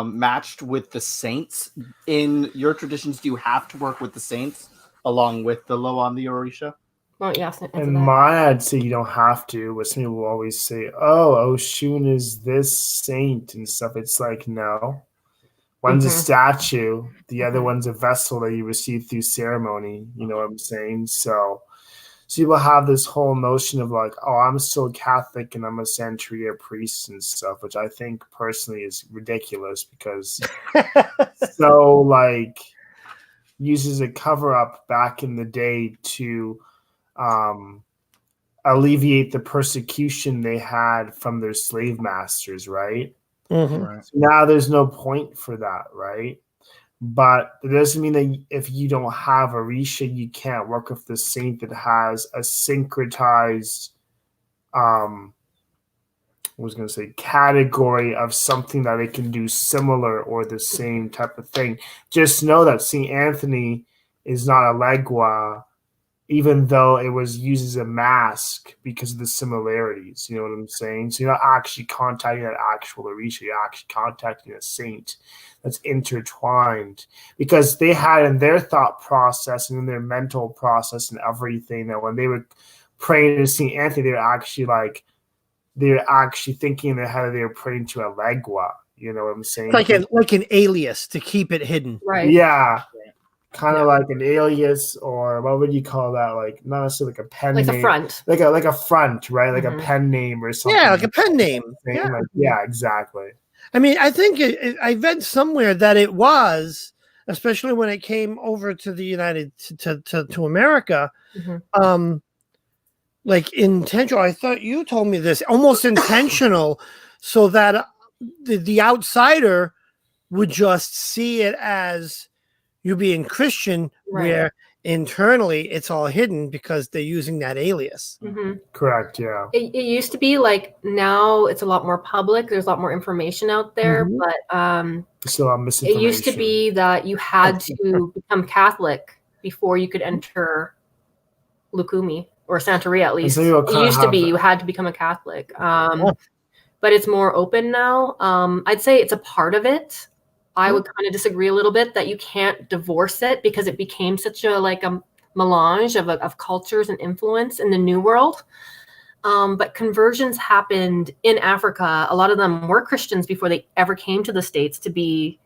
Speaker 1: matched with the saints. In your traditions, do you have to work with the saints along with the Loa and the Orisha?
Speaker 4: Well, yes.
Speaker 3: In mine, I'd say you don't have to, but some people will always say, oh, Oshun is this saint and stuff. It's like, no. One's a statue. The other one's a vessel that you receive through ceremony. You know what I'm saying? So people have this whole notion of like, oh, I'm still Catholic and I'm a Santeria priest and stuff, which I think personally is ridiculous, because so like uses a cover-up back in the day to alleviate the persecution they had from their slave masters, right?
Speaker 1: Right.
Speaker 3: So now there's no point for that, right? But it doesn't mean that if you don't have Orisha, you can't work with the saint that has a syncretized was going to say category of something that it can do similar or the same type of thing. Just know that St. Anthony is not a legua, even though it was used as a mask because of the similarities. You know what I'm saying? So you're not actually contacting an actual Orisha. You're actually contacting a saint that's intertwined, because they had in their thought process and in their mental process and everything that when they were praying to St. Anthony, they're actually thinking in their head they were praying to a legua. You know what I'm saying?
Speaker 2: Like an alias to keep it hidden.
Speaker 4: Right.
Speaker 3: Yeah. Kind of like an alias, or what would you call that? Like not necessarily like a pen
Speaker 4: Like
Speaker 3: name.
Speaker 4: a front.
Speaker 3: Like a front, right? Like a pen name or something.
Speaker 2: Yeah, like a pen name.
Speaker 3: Yeah. Yeah, exactly.
Speaker 2: I mean, I think I read somewhere that it was, especially when it came over to the to America, like intentional. I thought you told me this, almost intentional, so that the outsider would just see it as you being Christian, where internally it's all hidden because they're using that alias.
Speaker 3: Correct. Yeah.
Speaker 4: It used to be like, now it's a lot more public. There's a lot more information out there, but
Speaker 3: still
Speaker 4: it used to be that you had to become Catholic before you could enter Lukumi or Santeria, at least.
Speaker 3: So
Speaker 4: it used to be you had to become a Catholic. But it's more open now. I'd say it's a part of it. I would kind of disagree a little bit that you can't divorce it, because it became such a melange of cultures and influence in the New World. But conversions happened in Africa. A lot of them were Christians before they ever came to the States to be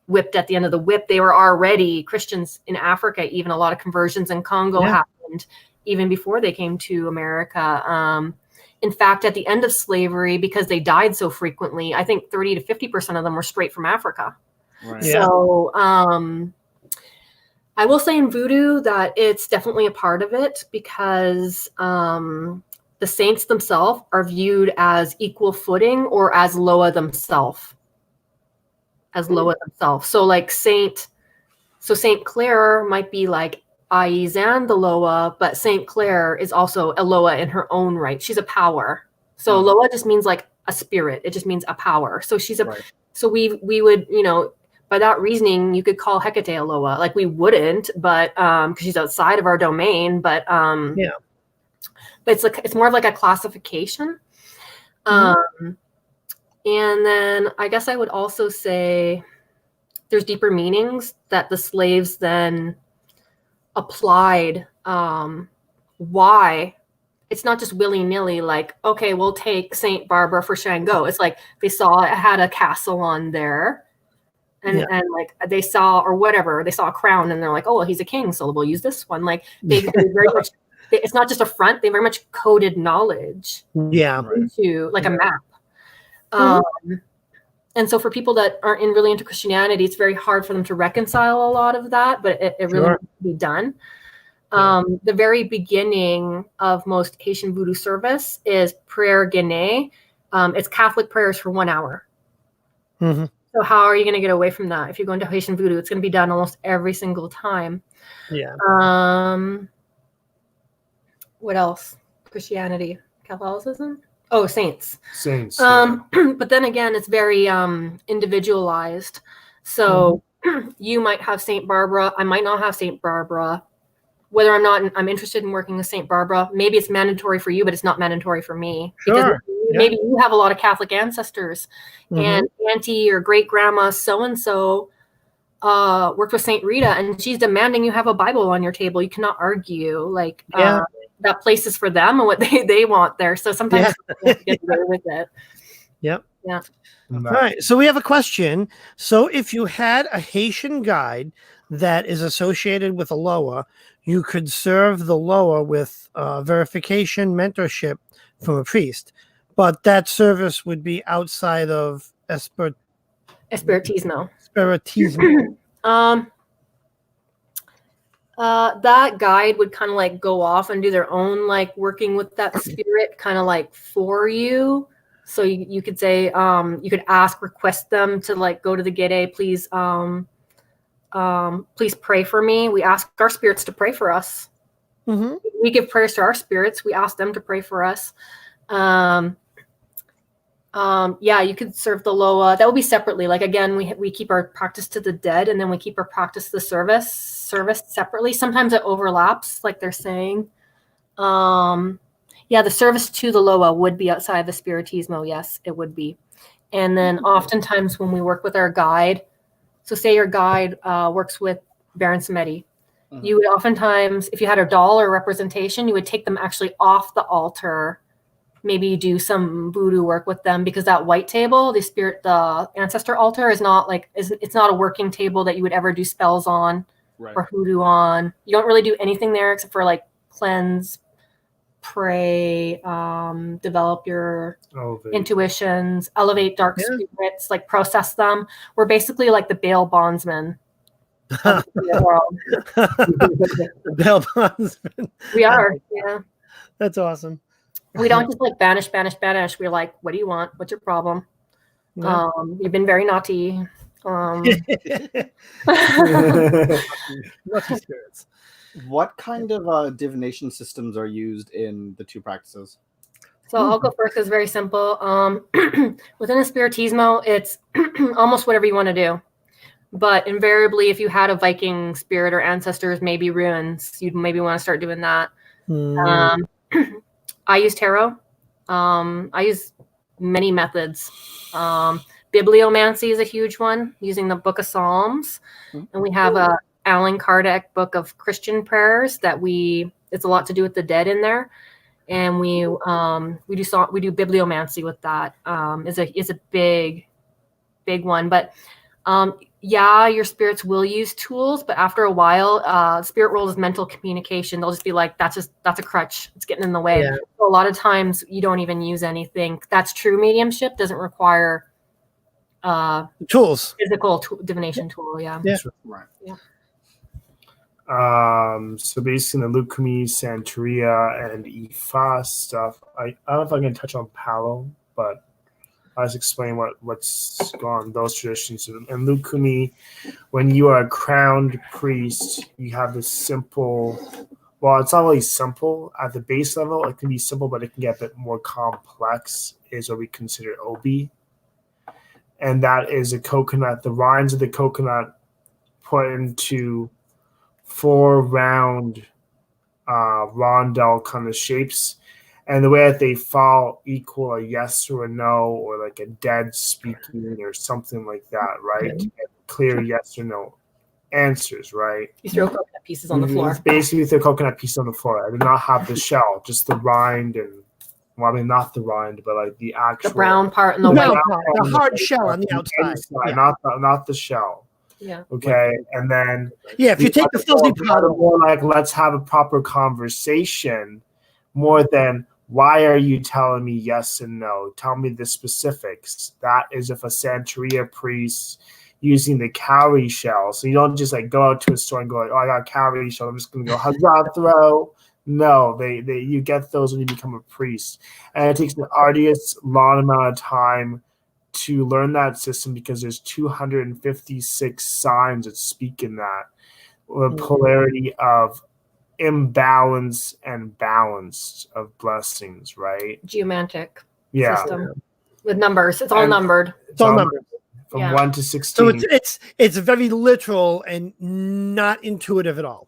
Speaker 4: whipped at the end of the whip. They were already Christians in Africa. Even a lot of conversions in Congo happened even before they came to America. In fact, at the end of slavery, because they died so frequently, I think 30 to 50% of them were straight from Africa. Right. So I will say in voodoo that it's definitely a part of it, because the saints themselves are viewed as equal footing or as Loa themselves. So like Saint Clare might be like Aizan the Loa, but Saint Clare is also a Loa in her own right. She's a power. So Loa just means like a spirit. It just means a power. So she's so we would, by that reasoning, you could call Hecate a Loa. Like we wouldn't, but because she's outside of our domain, but it's more of like a classification. And then I guess I would also say there's deeper meanings that the slaves then applied. Why it's not just willy-nilly, like, okay, we'll take Saint Barbara for Shango. It's like they saw it had a castle on there, and like they saw, or whatever, they saw a crown and they're like, oh well, he's a king, so we'll use this one. Like they very much, it's not just a front, they very much coded knowledge into like a map. And so for people that aren't really into Christianity, it's very hard for them to reconcile a lot of that, but it really needs to be done. The very beginning of most Haitian voodoo service is prayer guinée. It's Catholic prayers for 1 hour. So how are you going to get away from that? If you're going to Haitian voodoo, it's going to be done almost every single time. What else? Christianity, Catholicism. Oh, saints. But then again, it's very individualized. So you might have Saint Barbara. I might not have Saint Barbara. Whether I'm interested in working with Saint Barbara, maybe it's mandatory for you, but it's not mandatory for me. Because maybe you have a lot of Catholic ancestors, and auntie or great grandma so-and-so worked with Saint Rita, and she's demanding you have a Bible on your table. You cannot argue. Like that place is for them and what they want there. So sometimes you have to get away with it. All
Speaker 2: right. So we have a question. So if you had a Haitian guide that is associated with a Loa, you could serve the Loa with verification mentorship from a priest, but that service would be outside of
Speaker 4: Espiritismo. That guide would kind of like go off and do their own like working with that spirit kind of like for you. So you could say, you could request them to like go to the Gede, please pray for me. We ask our spirits to pray for us. We give prayers to our spirits. We ask them to pray for us. Yeah, you could serve the loa. That would be separately. Like again, we keep our practice to the dead, and then we keep our practice to the service separately. Sometimes it overlaps, like they're saying. Yeah, the service to the loa would be outside the spiritismo. Yes, it would be. And then oftentimes when we work with our guide, so say your guide works with Baron Samedi, you would oftentimes, if you had a doll or representation, you would take them actually off the altar. Maybe do some voodoo work with them, because that white table, the ancestor altar is not like, it's not a working table that you would ever do spells on or hoodoo on. You don't really do anything there except for like cleanse, pray, develop your intuitions, elevate dark spirits, like process them. We're basically like the bail bondsman of the world.
Speaker 2: The bail bondsman.
Speaker 4: We are, yeah.
Speaker 2: That's awesome.
Speaker 4: We don't just like banish. We're like, what do you want? What's your problem? Yeah. You've been very naughty.
Speaker 1: Naughty spirits. What kind of divination systems are used in the two practices?
Speaker 4: So I'll go first. It's very simple. Within the spiritismo, it's almost whatever you want to do. But invariably, if you had a Viking spirit or ancestors, maybe ruins, you'd maybe want to start doing that. I use tarot. I use many methods. Bibliomancy is a huge one, using the Book of Psalms. And we have a Allan Kardec book of Christian prayers that it's a lot to do with the dead in there. And we do bibliomancy with that. Is a big one. But yeah, your spirits will use tools, but after a while, spirit world is mental communication. They'll just be like, that's a crutch. It's getting in the way. Yeah. So a lot of times you don't even use anything. That's true mediumship. Doesn't require
Speaker 2: tools,
Speaker 4: physical divination tool. Yeah.
Speaker 3: Right. Yeah. So basically the Lukumi, Santeria, and Ifa stuff. I don't know if I'm going to touch on Palo, but I was explaining what's going on in those traditions. And Lukumi, when you are a crowned priest, you have this simple, well, it's not really simple at the base level. It can be simple, but it can get a bit more complex, is what we consider obi. And that is a coconut, the rinds of the coconut put into 4 round rondelle kind of shapes. And the way that they fall equal a yes or a no, or like a dead speaking or something like that, right? Okay. Clear yes or no answers, right?
Speaker 4: You throw coconut pieces on the floor.
Speaker 3: It's basically throw coconut pieces on the floor. I did not have the shell, just the rind and, well, I mean, not the rind, but like the actual.
Speaker 4: The brown part and the white part.
Speaker 2: The hard shell on the outside.
Speaker 3: Yeah. Not the shell.
Speaker 4: Yeah.
Speaker 3: Okay. And then.
Speaker 2: Yeah, if you take the fuzzy part.
Speaker 3: More like, let's have a proper conversation more than, why are you telling me yes and no? Tell me the specifics. That is if a Santeria priest using the cowrie shell. So you don't just like go out to a store and go like, oh, I got a cowrie shell. I'm just going to go huzzah throw. No, you get those when you become a priest. And it takes an arduous, long amount of time to learn that system, because there's 256 signs that speak in that. The polarity of imbalance and balanced of blessings, right?
Speaker 4: Geomantic
Speaker 3: system
Speaker 4: with numbers. It's all numbered.
Speaker 2: It's all numbered
Speaker 3: from 1 to 16.
Speaker 2: So it's very literal and not intuitive at all.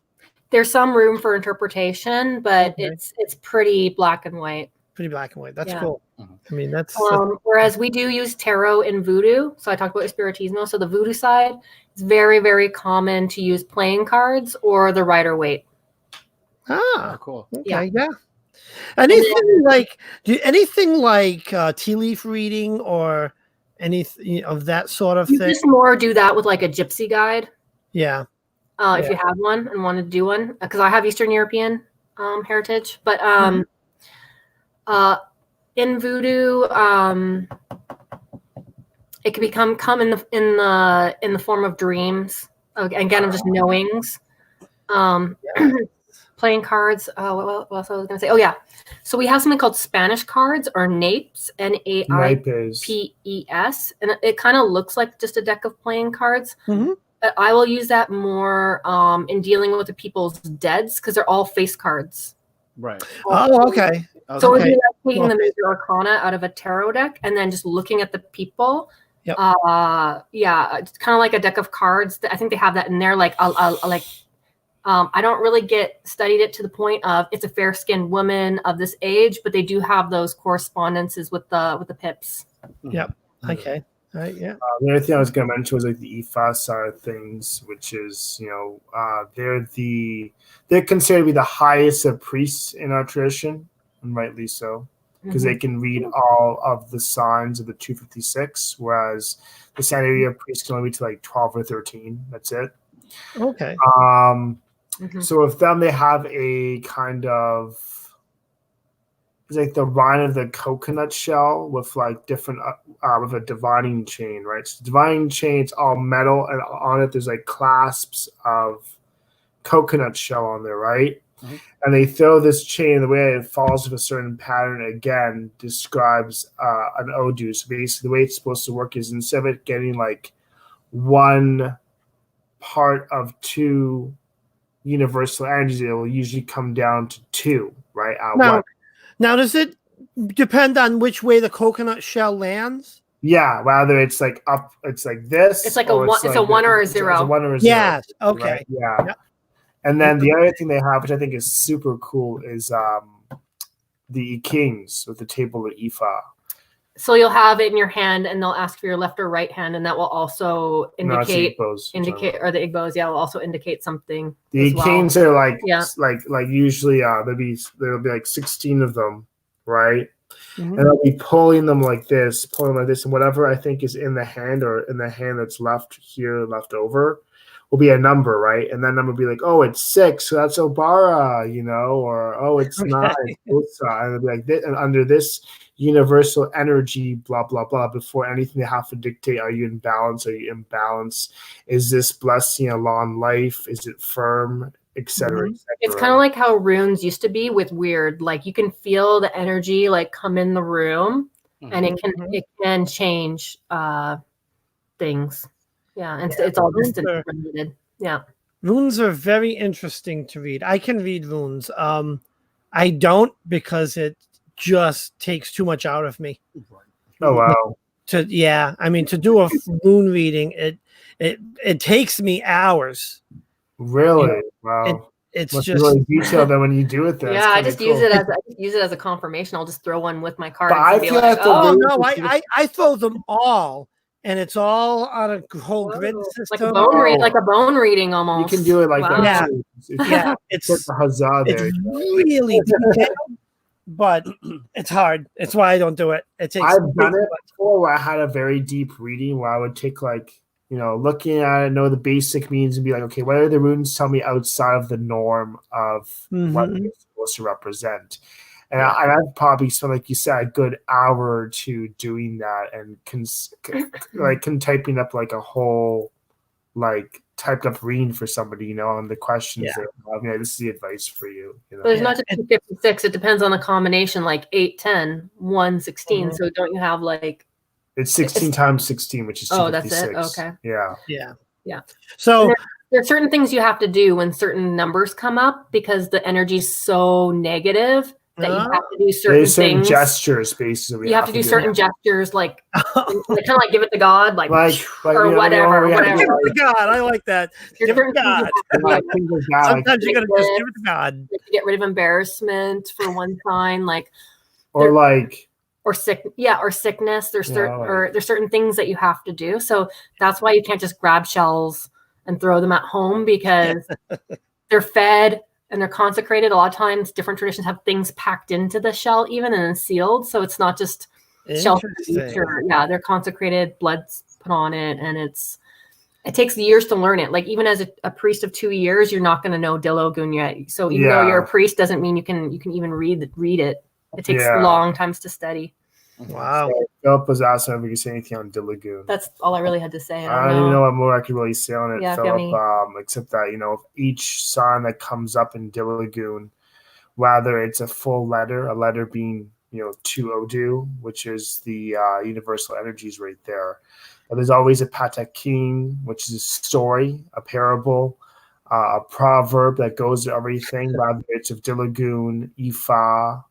Speaker 4: There's some room for interpretation, but it's pretty black and white.
Speaker 2: Pretty black and white. That's cool. I mean, that's
Speaker 4: whereas we do use tarot in voodoo. So I talked about spiritismo. So the voodoo side, it's very, very common to use playing cards or the Rider-Waite.
Speaker 2: Ah,
Speaker 1: cool.
Speaker 2: Okay, yeah. Anything like tea leaf reading or anything of that sort of thing?
Speaker 4: You just more do that with like a gypsy guide.
Speaker 2: Yeah.
Speaker 4: If you have one and want to do one, because I have Eastern European heritage, but in voodoo, it can come in the form of dreams. Again, of just knowings. Playing cards. What else I was going to say? Oh, yeah. So we have something called Spanish cards, or naipes, Naipes. And it kind of looks like just a deck of playing cards.
Speaker 2: Mm-hmm.
Speaker 4: But I will use that more in dealing with the people's deads, because they're all face cards.
Speaker 1: Right.
Speaker 2: Oh, okay.
Speaker 4: So it'd
Speaker 2: Okay.
Speaker 4: be like taking the major arcana out of a tarot deck and then just looking at the people.
Speaker 2: Yep.
Speaker 4: Yeah, it's kind of like a deck of cards. I think they have that in there. Like, I don't really get studied it to the point of it's a fair-skinned woman of this age, but they do have those correspondences with the pips.
Speaker 2: Yep. Okay. All right. Yeah.
Speaker 3: The other thing I was going to mention was like the Ifa side of things, which is, they're considered to be the highest of priests in our tradition, and rightly so, because they can read all of the signs of the 256, whereas the Santeria priests can only read to like 12 or 13. That's it.
Speaker 2: Okay.
Speaker 3: So with them, they have a kind of, it's like the rind of the coconut shell with like different with a divining chain, right? So divining chain, it's all metal, and on it there's like clasps of coconut shell on there, right? And they throw this chain, the way it falls with a certain pattern again describes an Vodou. So basically the way it's supposed to work is instead of it getting like one part of two universal energies, it will usually come down to two, right?
Speaker 2: Now, does it depend on which way the coconut shell lands?
Speaker 3: Yeah, whether it's like up, it's like this.
Speaker 4: It's like a one. It's a 1 or a 0.
Speaker 3: It's a 1 or a 0.
Speaker 2: Yes. Okay.
Speaker 3: Right? Yeah.
Speaker 2: Yep.
Speaker 3: And then the other thing they have, which I think is super cool, is the kings with the table of Ifa.
Speaker 4: So you'll have it in your hand, and they'll ask for your left or right hand, and that will also indicate or the Igbos. Yeah, will also indicate something.
Speaker 3: The kings are like usually there'll be like 16 of them, right? And they'll be pulling them like this, and whatever I think is in the hand or in the hand that's left over will be a number, right? And that number will be like, oh, it's 6, so that's Obara, or oh, it's 9, Osa, and it'll be like this, and under this universal energy, blah blah blah. Before anything, they have to dictate: are you in balance? Are you imbalanced? Is this blessing a long life? Is it firm? Etc.
Speaker 4: It's kind of like how runes used to be with weird. Like you can feel the energy like come in the room, and it can change things. Yeah, and it's all distance related. Yeah,
Speaker 2: runes are very interesting to read. I can read runes. I don't, because it just takes too much out of me.
Speaker 3: Oh wow!
Speaker 2: To do a rune reading, it takes me hours.
Speaker 3: Really? Wow.
Speaker 2: It's
Speaker 3: must
Speaker 2: just
Speaker 3: be really detailed that when you do it.
Speaker 4: Yeah, I just use it as a confirmation. I'll just throw one with my cards.
Speaker 3: But I feel like
Speaker 2: I throw them all, and it's all on a whole grid system,
Speaker 4: like a bone reading almost.
Speaker 3: You can do it like that. Too.
Speaker 2: Yeah, it's
Speaker 3: the huzzah there.
Speaker 2: It's really detailed, but it's hard. It's why I don't do it. It takes.
Speaker 3: I've done it before where I had a very deep reading where I would take looking at it, know the basic means, and be like, okay, what are the runes tell me outside of the norm of what they're supposed to represent? And I've probably spent, like you said, a good hour or two doing that, and typing up like a whole typed up reading for somebody, on the questions that this is the advice for you.
Speaker 4: There's not just 256. It depends on the combination, like 8, 10, 1, 16. So don't you have like
Speaker 3: it's 16 times 16, which is 256.
Speaker 4: That's it. Okay.
Speaker 3: Yeah.
Speaker 2: So
Speaker 4: there are certain things you have to do when certain numbers come up, because the energy is so negative that you have to do certain things.
Speaker 3: Gestures, basically.
Speaker 4: You have to do certain gestures, like kind of like give it to God, like or
Speaker 2: whatever. Give it to God. I like that. Give it to God. Sometimes you gotta just give it to God.
Speaker 4: To get rid of embarrassment for one sign, or sickness. There's certain things that you have to do. So that's why you can't just grab shells and throw them at home, because they're fed and they're consecrated. A lot of times different traditions have things packed into the shell even and then sealed. So it's not just shell. They're consecrated, blood's put on it, and it takes years to learn it. Like even as a priest of 2 years, you're not going to know Dilogun yet. So even though you're a priest doesn't mean you can even read it. It takes long times to study.
Speaker 2: Wow.
Speaker 3: So Philip was asking if we could say anything on Dilogun.
Speaker 4: That's all I really had to say.
Speaker 3: I don't even know what more I could really say on it, Philip, except that, each sign that comes up in Dilogun, whether it's a full letter, a letter being, 2 Vodou, which is the universal energies right there. But there's always a patakin, which is a story, a parable, a proverb that goes to everything, whether it's of Dilogun, Ifa,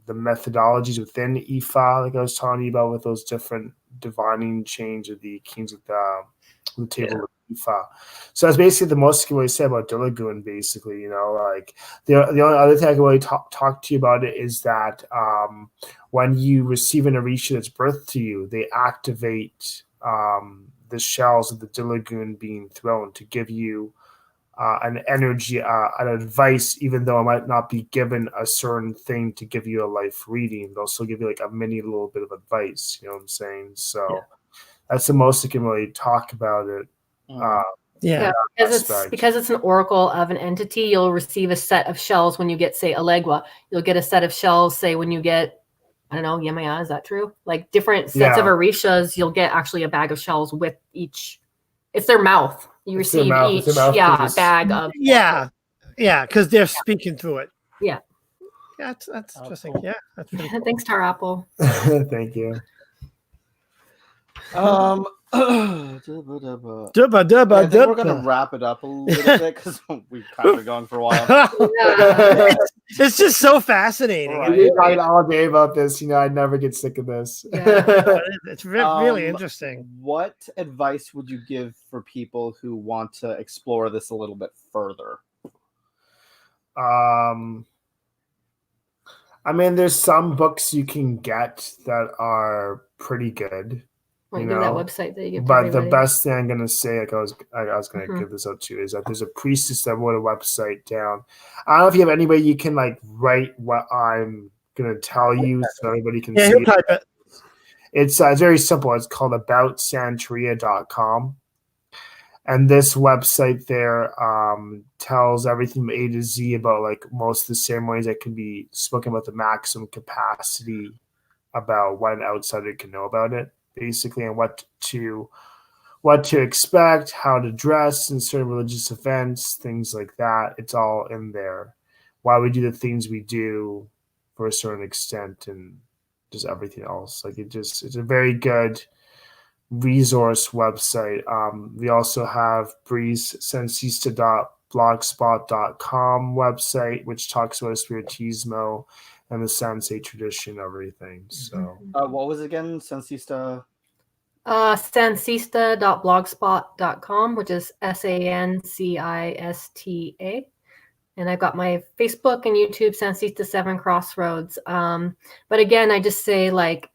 Speaker 3: the methodologies within Ifa, like I was telling you about with those different divining chains of the kings of the table of Ifa. So that's basically the most I can really say about Dilagun, basically, like the only other thing I can really talk to you about it is that when you receive an Orisha that's birthed to you, they activate the shells of the Dilagun being thrown to give you an energy, an advice, even though I might not be given a certain thing to give you a life reading, they'll still give you like a mini little bit of advice. You know what I'm saying? So that's the most I can really talk about it.
Speaker 4: Because it's an oracle of an entity, you'll receive a set of shells when you get, say, Alegua. You'll get a set of shells, say, when you get, I don't know, Yemaya, is that true? Like different sets of Orishas, you'll get actually a bag of shells with each. It's their mouth. You receive each bag of.
Speaker 2: Because they're speaking through it.
Speaker 4: Yeah.
Speaker 2: That's interesting.
Speaker 1: Cool.
Speaker 2: Yeah, that's pretty cool.
Speaker 4: Thanks, Tar Apple.
Speaker 3: Thank you.
Speaker 1: I think we're gonna wrap it up a little bit because we've kind of been going for a while.
Speaker 2: It's just so fascinating.
Speaker 3: Right. We talked all day about this. I'd never get sick of this.
Speaker 2: It's really interesting.
Speaker 1: What advice would you give for people who want to explore this a little bit further?
Speaker 3: I mean, there's some books you can get that are pretty good.
Speaker 4: That website that you give.
Speaker 3: But the best thing I'm gonna say, like I was gonna give this out to you, is that there's a priestess that wrote a website down. I don't know if you have any way you can like write what I'm gonna tell you so everybody can see it. It's very simple. It's called aboutsanteria.com. And this website there tells everything from A to Z about like most of the ceremonies that can be spoken about, the maximum capacity about what an outsider can know about it, basically, and what to expect, how to dress in certain religious events, things like that. It's all in there. Why we do the things we do for a certain extent, and just everything else. Like it's a very good resource website. We also have BREE'S sensista.blogspot.com website, which talks about Spiritismo and the Sensei tradition, everything. So
Speaker 1: what was it again? Sensista?
Speaker 4: Sensista.blogspot.com, which is SANCISTA. And I've got my Facebook and YouTube, Sensista 7 Crossroads. But again, I just say like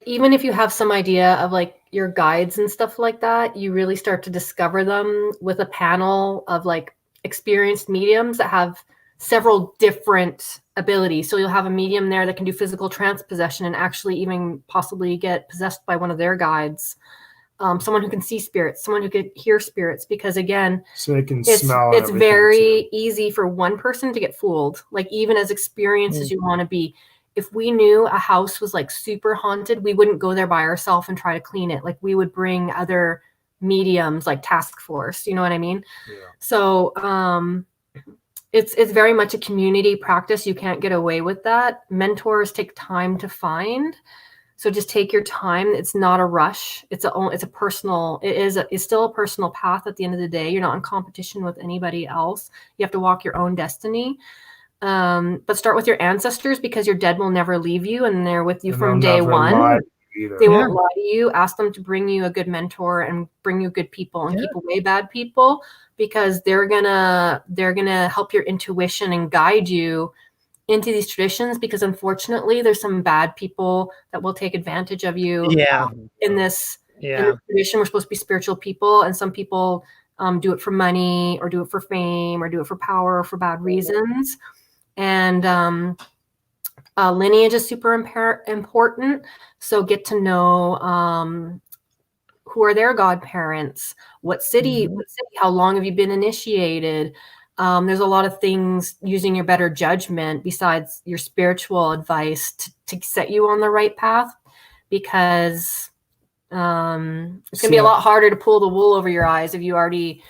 Speaker 4: even if you have some idea of like your guides and stuff like that, you really start to discover them with a panel of like experienced mediums that have several different abilities. So you'll have a medium there that can do physical transpossession and actually even possibly get possessed by one of their guides. Someone who can see spirits, someone who could hear spirits, because again,
Speaker 3: so they can smell.
Speaker 4: It's very easy for one person to get fooled. Like even as experienced as you want to be, if we knew a house was like super haunted, we wouldn't go there by ourselves and try to clean it. Like we would bring other mediums, like task force. You know what I mean? Yeah. So it's very much a community practice. You can't get away with that. Mentors take time to find. So just take your time. It's not a rush. It's still a personal path at the end of the day. You're not in competition with anybody else. You have to walk your own destiny. But start with your ancestors, because your dead will never leave you and they're with you from day one. They won't lie to you. Ask them to bring you a good mentor and bring you good people and keep away bad people, because they're gonna help your intuition and guide you into these traditions, because unfortunately there's some bad people that will take advantage of you in this tradition. We're supposed to be spiritual people, and some people do it for money or do it for fame or do it for power or for bad reasons. And lineage is super important. So get to know who are their godparents, what city, how long have you been initiated. There's a lot of things using your better judgment besides your spiritual advice to set you on the right path, because it's going to be a lot harder to pull the wool over your eyes if you've already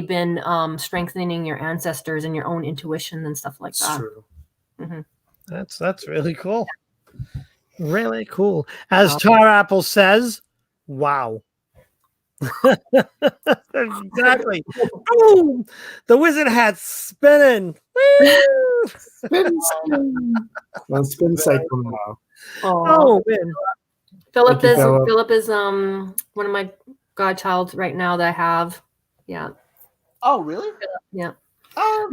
Speaker 4: been strengthening your ancestors and your own intuition and stuff like that.
Speaker 3: True.
Speaker 4: Mm-hmm.
Speaker 2: That's really cool. Really cool. As Tar Apple says, wow. Exactly. Boom! The wizard hat's spinning. Woo!
Speaker 3: Spin, spin. Well, spin cycle now.
Speaker 2: Oh man.
Speaker 4: Philip
Speaker 3: Thank you,
Speaker 4: is
Speaker 3: Philip.
Speaker 4: Philip is one of my godchilds right now that I have. Yeah.
Speaker 1: Oh, really?
Speaker 4: Yeah.
Speaker 1: Oh,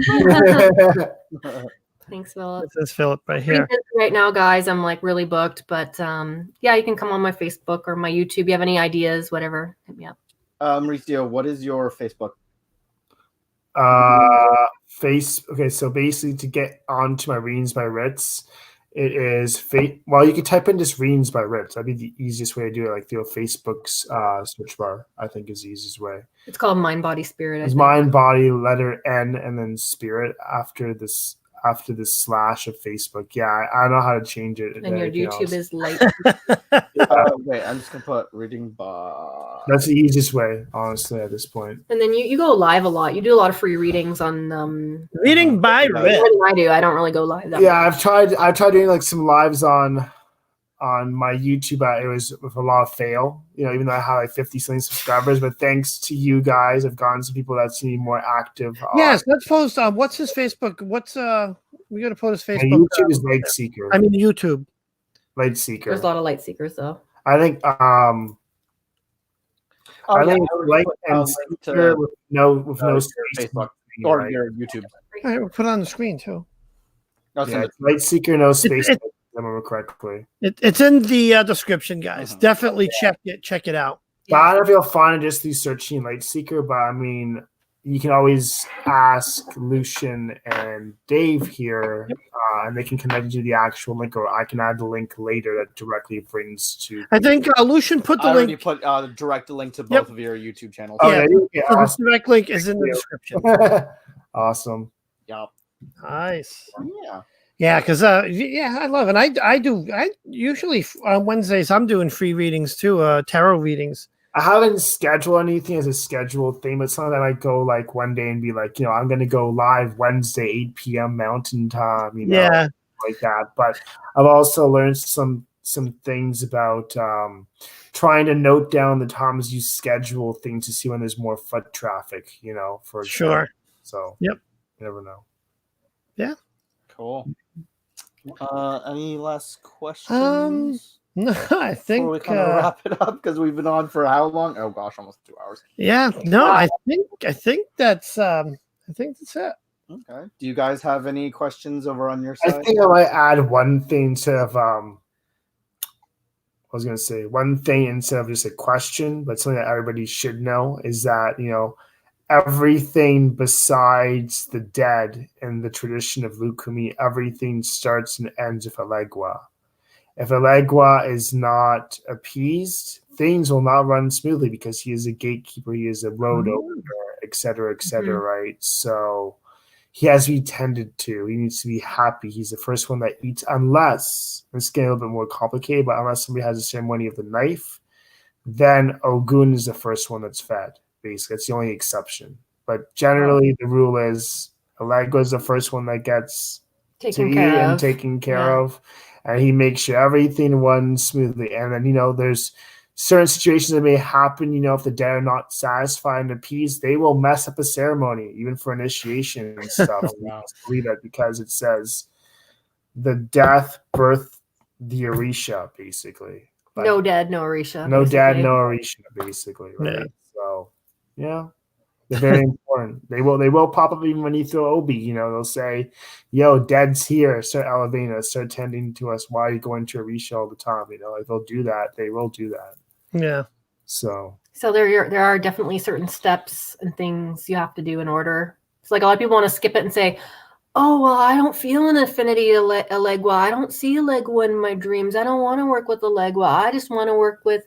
Speaker 4: Thanks, Philip.
Speaker 2: This is Philip right
Speaker 4: Pretty
Speaker 2: here.
Speaker 4: busy right now, guys. I'm like really booked, but yeah, you can come on my Facebook or my YouTube. You have any ideas, whatever, hit me up.
Speaker 1: Maurizio, what is your Facebook?
Speaker 3: Okay, so basically to get onto my readings by Ritz, it is well, you can type in just readings by Ritz. That'd be the easiest way to do it, like through Facebook's search bar. I think is the easiest way.
Speaker 4: It's called Mind Body Spirit.
Speaker 3: It's mind, body, letter N, and then spirit after this slash of Facebook. Yeah, I don't know how to change it.
Speaker 4: And your YouTube is light.
Speaker 1: Wait, I'm just gonna put reading by.
Speaker 3: That's the easiest way, honestly, at this point.
Speaker 4: And then you go live a lot. You do a lot of free readings on
Speaker 2: Reading by Ritz.
Speaker 4: more than I do. I don't really go live that
Speaker 3: Yeah,
Speaker 4: much.
Speaker 3: I've tried doing like some lives on my YouTube. It was with a lot of fail, even though I had like 50 something subscribers. But thanks to you guys, I've gotten some people that seem more active.
Speaker 2: Yes, let's post. What's his Facebook? What's we got to post his
Speaker 3: My
Speaker 2: Facebook.
Speaker 3: YouTube is Light Seeker.
Speaker 2: I mean YouTube.
Speaker 3: Light Seeker.
Speaker 4: There's a lot of light seekers though.
Speaker 3: I think
Speaker 1: Oh,
Speaker 3: I
Speaker 1: yeah,
Speaker 3: think
Speaker 1: I would
Speaker 3: Light
Speaker 1: put,
Speaker 3: and
Speaker 1: link
Speaker 3: Seeker
Speaker 1: to,
Speaker 3: with no
Speaker 1: your
Speaker 3: space.
Speaker 1: Facebook
Speaker 3: between,
Speaker 1: or
Speaker 3: right?
Speaker 1: your YouTube.
Speaker 2: All right, we'll put it on the screen too.
Speaker 1: No, send
Speaker 3: Yeah,
Speaker 1: it.
Speaker 3: it's Light Seeker, no space.
Speaker 2: it-
Speaker 3: if I remember correctly.
Speaker 2: It's in the description, guys.
Speaker 1: Mhm.
Speaker 2: Definitely check it out.
Speaker 3: But I don't know if you'll find it just through searching Light Seeker, but I mean, you can always ask Lucian and Dave here, and they can connect you to the actual link, or I can add the link later that directly brings to.
Speaker 2: I think Lucian put the
Speaker 1: I already
Speaker 2: link.
Speaker 1: put direct link to both of your YouTube channels.
Speaker 3: Oh,
Speaker 2: Yeah.
Speaker 3: yeah,
Speaker 2: So
Speaker 3: awesome.
Speaker 2: the direct link is in the description.
Speaker 3: Awesome.
Speaker 1: Yeah.
Speaker 2: Nice.
Speaker 1: Yeah.
Speaker 2: Yeah, because I love it. I usually on Wednesdays I'm doing free readings too, tarot readings.
Speaker 3: I haven't scheduled anything as a scheduled thing, but something that I might go like one day and be like, I'm going to go live Wednesday, 8 p.m. Mountain Time,
Speaker 2: Yeah.
Speaker 3: like that. But I've also learned some things about trying to note down the times you schedule things to see when there's more foot traffic, for example.
Speaker 2: Sure.
Speaker 3: So
Speaker 2: Yep.
Speaker 3: You never know.
Speaker 2: Yeah.
Speaker 1: Cool. Any last questions?
Speaker 2: No, I think
Speaker 1: Before we kind of wrap it up, because we've been on for how long? Oh gosh, almost 2 hours.
Speaker 2: yeah. No, I think that's it.
Speaker 1: Okay. Do you guys have any questions over on your side?
Speaker 3: I think I might add one thing instead of I was going to say one thing instead of just a question, but something that everybody should know is that, everything besides the dead in the tradition of Lukumi, everything starts and ends with Elegua. If Elegua is not appeased, things will not run smoothly because he is a gatekeeper, he is a road opener, et cetera, right? So he has to be tended to. He needs to be happy. He's the first one that eats, unless, it's getting a little bit more complicated, but unless somebody has a ceremony of the knife, then Ogun is the first one that's fed. Basically, that's the only exception. But generally, the rule is Elegua is the first one that gets
Speaker 4: Taken care of.
Speaker 3: taken care of, and he makes sure everything runs smoothly. And then there's certain situations that may happen. If the dead are not satisfied and appeased, they will mess up a ceremony, even for initiation and stuff.
Speaker 1: Wow.
Speaker 3: Believe that because it says the death birthed the Orisha, basically. But
Speaker 4: No dead, no Orisha.
Speaker 3: no dad,
Speaker 4: basically.
Speaker 3: no Orisha, basically. Right?
Speaker 2: Yeah.
Speaker 3: So, yeah. They're very important. They will pop up even when you throw Obi. They'll say, "Yo, Dead's here. Start elevating us. Start tending to us. Why are you going to Orisha all the time?" Like they'll do that. They will do that.
Speaker 2: Yeah.
Speaker 3: So
Speaker 4: there are definitely certain steps and things you have to do in order. It's like a lot of people want to skip it and say, "Oh, well, I don't feel an affinity to Elegua. I don't see Elegua in my dreams. I don't want to work with Elegua. I just want to work with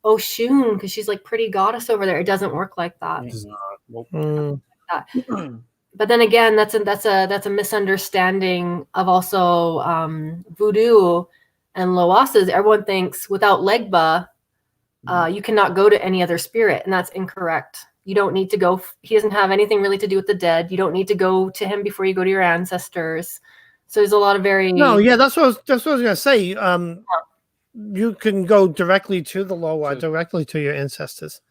Speaker 4: Oshun because she's like pretty goddess over there." It doesn't work like that.
Speaker 3: it does not.
Speaker 4: But then again, that's a misunderstanding of also voodoo and Loasas. Everyone thinks without Legba, you cannot go to any other spirit, and that's incorrect. You don't need to go. He doesn't have anything really to do with the dead. You don't need to go to him before you go to your ancestors. So there's a lot of very
Speaker 2: that's what I was gonna say. You can go directly to the Loa, directly to your ancestors.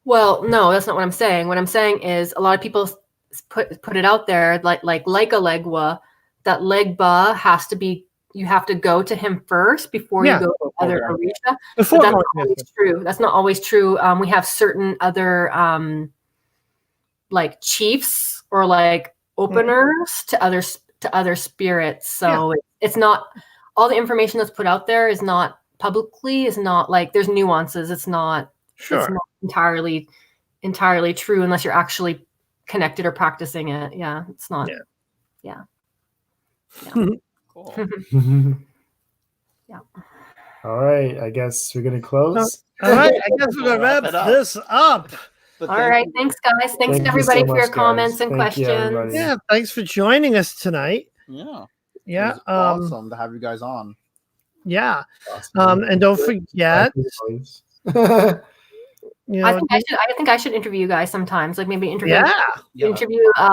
Speaker 4: Well, no, that's not what I'm saying. What I'm saying is a lot of people put it out there like a legwa, that legba has to be, you have to go to him first before you go to other orisha. But that's not always true. That's not always true. We have certain other like chiefs or like openers to other spirits. So it's not all the information that's put out there is not publicly, is not like, there's nuances. It's not entirely true unless you're actually connected or practicing it. Yeah, it's not. Yeah.
Speaker 1: Cool.
Speaker 4: Yeah.
Speaker 3: All right, I guess we're gonna close.
Speaker 2: All right, I guess we're gonna wrap this up.
Speaker 4: All right, thanks guys. Thanks everybody for your comments and questions.
Speaker 2: Yeah, thanks for joining us tonight.
Speaker 1: Yeah.
Speaker 2: Yeah.
Speaker 1: It was awesome to have you guys on.
Speaker 2: Yeah. And don't forget. You know,
Speaker 4: I think I should interview you guys sometimes. Like maybe interview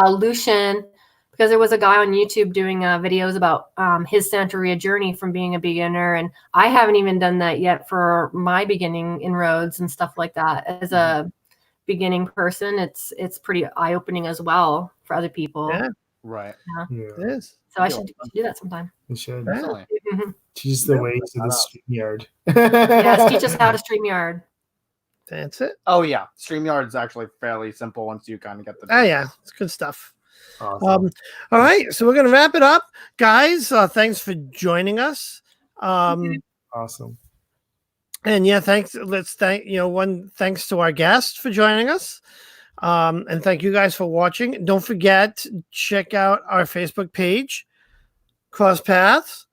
Speaker 4: Lucian, because there was a guy on YouTube doing videos about his Santeria journey from being a beginner, and I haven't even done that yet for my beginning inroads and stuff like that. As a beginning person, it's pretty eye-opening as well for other people.
Speaker 2: Yeah.
Speaker 1: Right.
Speaker 2: Yeah. It is.
Speaker 4: So I should do that sometime.
Speaker 3: You should.
Speaker 1: Teach
Speaker 3: the ways of the StreamYard.
Speaker 4: Yes, teach us how to StreamYard.
Speaker 2: That's it.
Speaker 1: Oh yeah, StreamYard is actually fairly simple once you kind of get the.
Speaker 2: Oh yeah, it's good stuff.
Speaker 3: Awesome.
Speaker 2: All right, so we're gonna wrap it up, guys. Thanks for joining us.
Speaker 3: Awesome.
Speaker 2: And yeah, thanks. Let's thank thanks to our guest for joining us. And thank you guys for watching. Don't forget, check out our Facebook page, Cross Paths.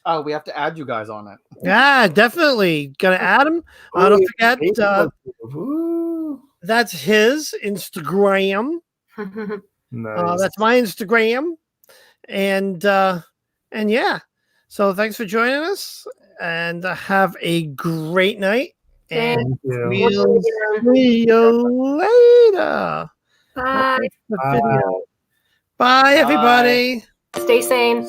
Speaker 1: Oh, we have to add you guys on it.
Speaker 2: Yeah, definitely gonna add him. Don't forget, that's his Instagram.
Speaker 3: Nice.
Speaker 2: That's my Instagram, and yeah. So thanks for joining us, and have a great night. And we'll see you later.
Speaker 4: Bye.
Speaker 2: Bye, everybody.
Speaker 4: Stay sane.